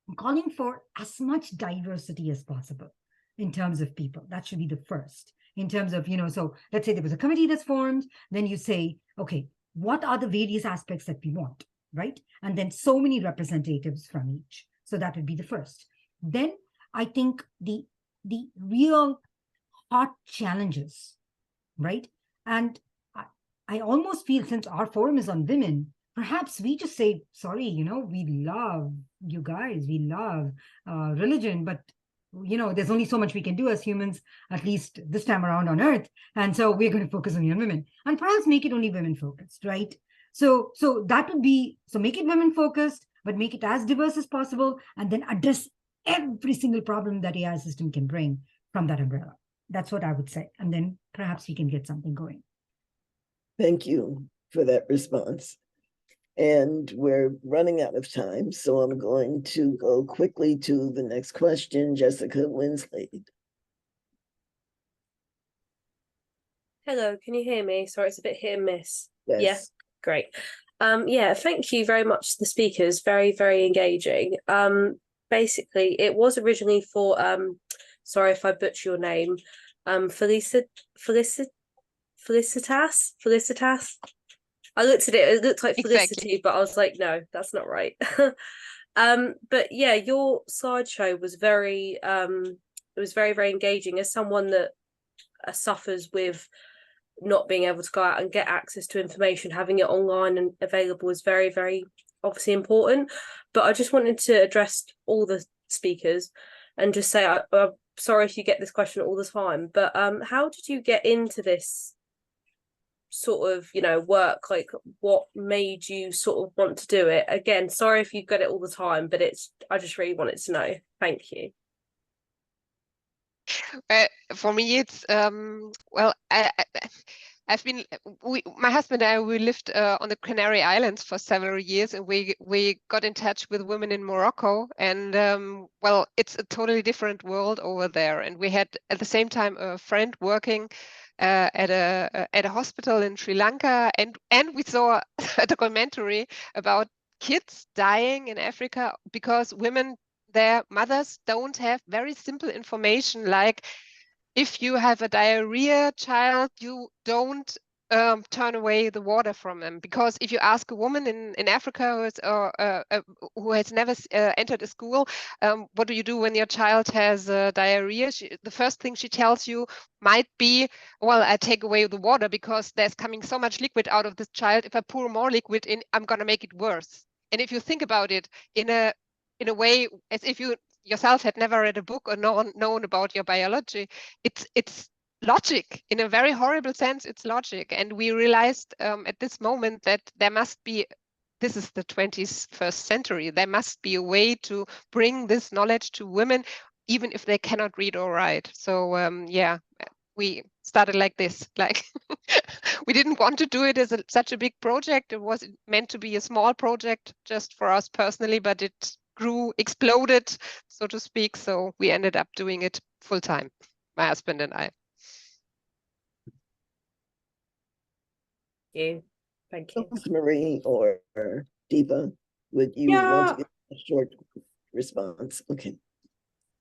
I'm calling for as much diversity as possible in terms of people. That should be the first. In terms of, so let's say there was a committee that's formed, then you say, okay, what are the various aspects that we want, right? And then so many representatives from each. So that would be the first. Then I think the real hot challenges, right? And I almost feel, since our forum is on women, perhaps we just say, sorry, we love you guys, we love religion, but there's only so much we can do as humans, at least this time around on Earth. And so we're going to focus on young women and perhaps make it only women focused, right? So that would be, so make it women focused, but make it as diverse as possible, and then address every single problem that AI system can bring from that umbrella. That's what I would say. And then perhaps we can get something going. Thank you for that response. And we're running out of time, so I'm going to go quickly to the next question. Jessica Winslade. Hello, can you hear me? Sorry, it's a bit hit and miss. Yes. Yeah, great. Yeah, thank you very much to the speakers. Very, very engaging. Basically, it was originally for sorry if I butcher your name, Felicitas. I looked at it looked like Felicity, but I was like, no, that's not right. But yeah, your slideshow was very very engaging. As someone that suffers with not being able to go out and get access to information, having it online and available is very, very obviously important. But I just wanted to address all the speakers and just say, I'm sorry if you get this question all the time, but how did you get into this sort of work? Like, what made you sort of want to do it? Again, sorry if you get it all the time, but I just really wanted to know. Thank you. For me, it's well, I've been my husband and I, we lived on the Canary Islands for several years, and we got in touch with women in Morocco, and well, it's a totally different world over there. And we had at the same time a friend working at a hospital in Sri Lanka, and we saw a documentary about kids dying in Africa because their mothers don't have very simple information, like if you have a diarrhea child, you don't turn away the water from them, because if you ask a woman in Africa who has never entered a school, what do you do when your child has diarrhea? The first thing she tells you might be, well, I take away the water because there's coming so much liquid out of this child. If I pour more liquid in, I'm going to make it worse. And if you think about it in a way as if you yourself had never read a book or known about your biology, it's logic. In a very horrible sense, it's logic. And we realized at this moment that there must be, this is the 21st century, there must be a way to bring this knowledge to women, even if they cannot read or write. So yeah, we started like this. Like we didn't want to do it as such a big project. It was meant to be a small project just for us personally, but it exploded, so to speak. So we ended up doing it full time, my husband and I. Thank you. Marie or Deepa, would you want to give a short response? Okay.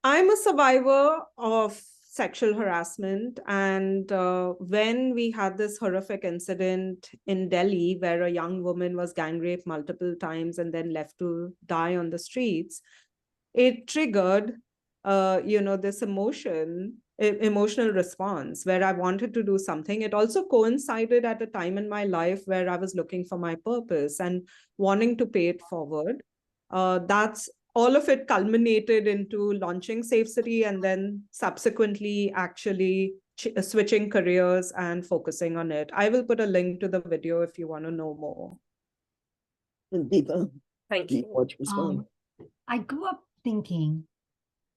I'm a survivor of sexual harassment, and when we had this horrific incident in Delhi where a young woman was gang raped multiple times and then left to die on the streets, it triggered this emotional response where I wanted to do something. It also coincided at a time in my life where I was looking for my purpose and wanting to pay it forward. That's all of it culminated into launching Safe City and then subsequently actually switching careers and focusing on it. I will put a link to the video if you want to know more. And Deepa, Thank do you you. want to respond? I grew up thinking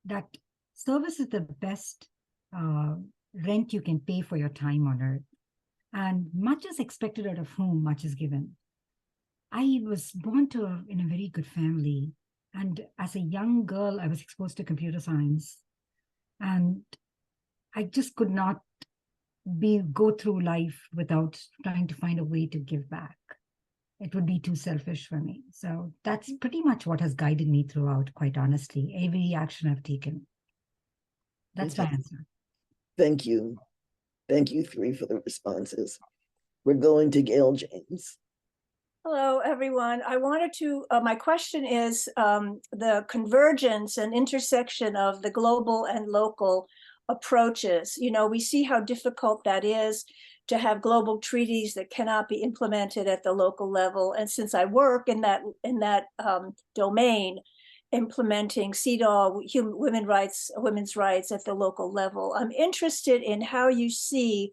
that service is the best rent you can pay for your time on earth. And much is expected out of whom much is given. I was born in a very good family. And as a young girl, I was exposed to computer science. And I just could not go through life without trying to find a way to give back. It would be too selfish for me. So that's pretty much what has guided me throughout, quite honestly, every action I've taken. That's my answer. Thank you. Thank you three for the responses. We're going to Gail James. Hello, everyone. I wanted to, my question is the convergence and intersection of the global and local approaches. You know, we see how difficult that is to have global treaties that cannot be implemented at the local level. And since I work in that domain, implementing CEDAW, women's rights at the local level, I'm interested in how you see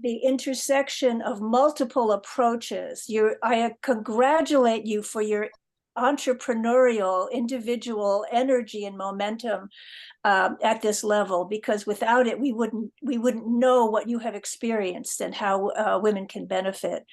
the intersection of multiple approaches. I congratulate you for your entrepreneurial, individual energy and momentum at this level, because without it, we wouldn't know what you have experienced and how women can benefit.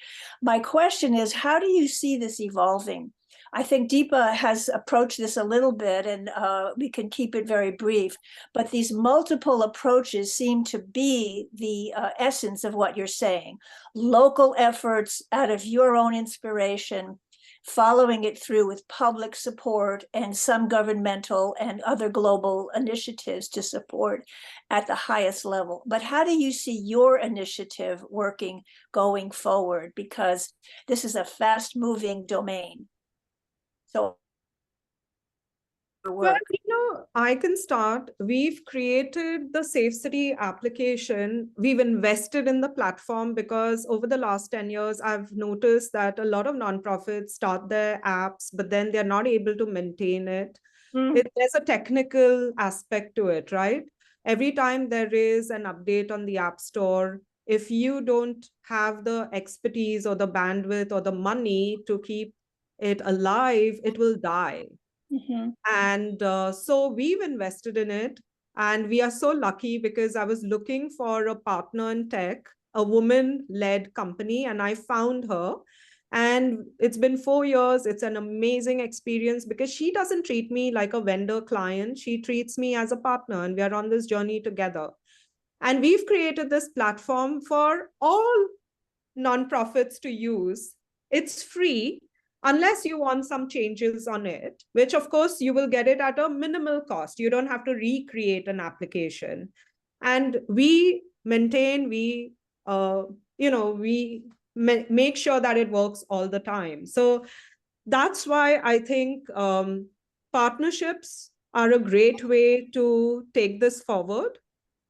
My question is, how do you see this evolving? I think Deepa has approached this a little bit, and we can keep it very brief, but these multiple approaches seem to be the essence of what you're saying. Local efforts out of your own inspiration, following it through with public support and some governmental and other global initiatives to support at the highest level. But how do you see your initiative working going forward? Because this is a fast-moving domain. So, well, you know, I can start. We've created the Safe City application. We've invested in the platform because over the last 10 years, I've noticed that a lot of nonprofits start their apps, but then they're not able to maintain it. There's a technical aspect to it, right? Every time there is an update on the App Store, if you don't have the expertise or the bandwidth or the money to keep it alive, it will die. And so we've invested in it, and we are so lucky because I was looking for a partner in tech, a woman-led company, and I found her. And it's been 4 years. It's an amazing experience because she doesn't treat me like a vendor client. She treats me as a partner, and we are on this journey together. And we've created this platform for all nonprofits to use. It's free, unless you want some changes on it, which of course you will get it at a minimal cost. You don't have to recreate an application. And we maintain, we make sure that it works all the time. So that's why I think partnerships are a great way to take this forward.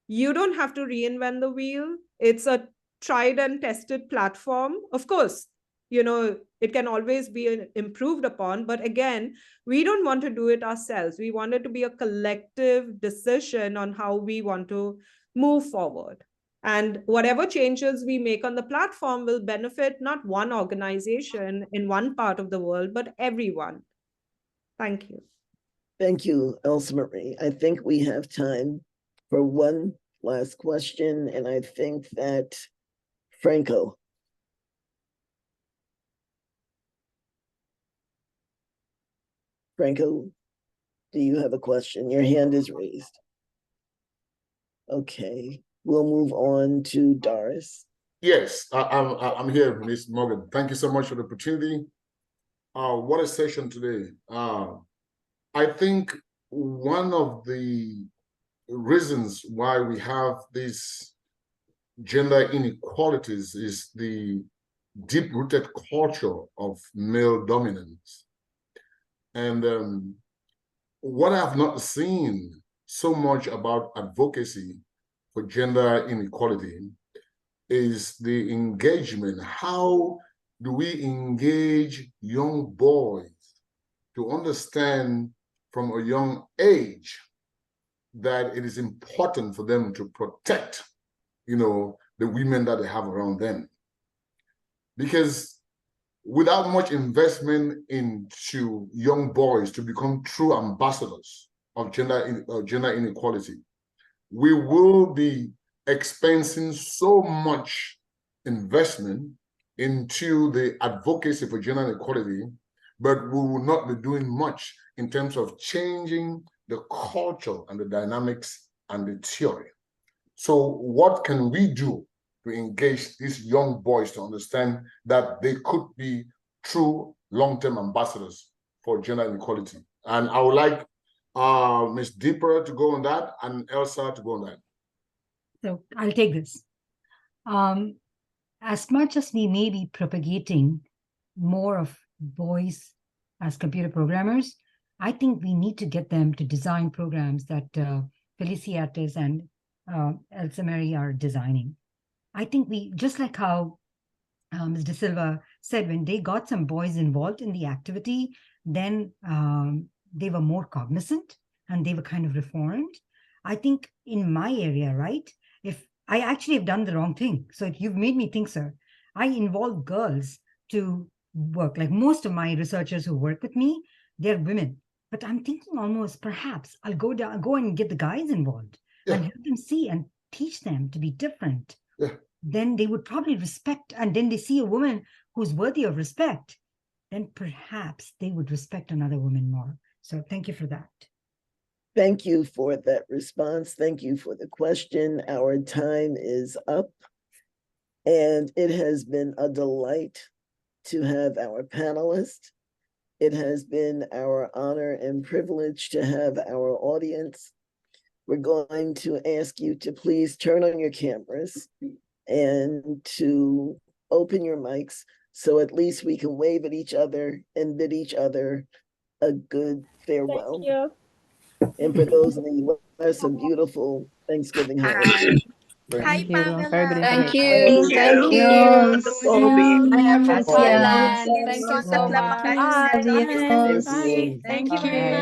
You don't have to reinvent the wheel. It's a tried and tested platform. Of course, you know, it can always be improved upon. But again, we don't want to do it ourselves. We want it to be a collective decision on how we want to move forward. And whatever changes we make on the platform will benefit not one organization in one part of the world, but everyone. Thank you. Thank you, Elsa Marie. I think we have time for one last question, and I think that Franco. Franco, do you have a question? Your hand is raised. Okay, we'll move on to Doris. Yes, I'm here, Ms. Morgan. Thank you so much for the opportunity. What a session today. I think one of the reasons why we have these gender inequalities is the deep-rooted culture of male dominance. And what I've not seen so much about advocacy for gender inequality is the engagement. How do we engage young boys to understand from a young age that it is important for them to protect, the women that they have around them. Because without much investment into young boys to become true ambassadors of gender inequality, we will be expensing so much investment into the advocacy for gender equality, but we will not be doing much in terms of changing the culture and the dynamics and the theory. So what can we do to engage these young boys to understand that they could be true long-term ambassadors for gender inequality? And I would like Ms. Deeper to go on that and Elsa to go on that. So I'll take this. As much as we may be propagating more of boys as computer programmers, I think we need to get them to design programs that Feliciatis and Elsa Mary are designing. I think just like how Ms. De Silva said, when they got some boys involved in the activity, then they were more cognizant and they were kind of reformed. I think in my area, right, if I actually have done the wrong thing. So you've made me think, sir. I involve girls to work. Like most of my researchers who work with me, they're women. But I'm thinking almost perhaps I'll go and get the guys involved and help them see and teach them to be different. Then they would probably respect, and then they see a woman who's worthy of respect, then perhaps they would respect another woman more. So thank you for that. Thank you for that response. Thank you for the question. Our time is up, and it has been a delight to have our panelists. It has been our honor and privilege to have our audience. We're going to ask you to please turn on your cameras and to open your mics so at least we can wave at each other and bid each other a good farewell. Thank you. And for those in the US, a beautiful Thanksgiving holiday. Thank you. Very good Thank information. you. Thank you. I am from Gracias. Thailand. Thank you so much. Thank you. Thank you.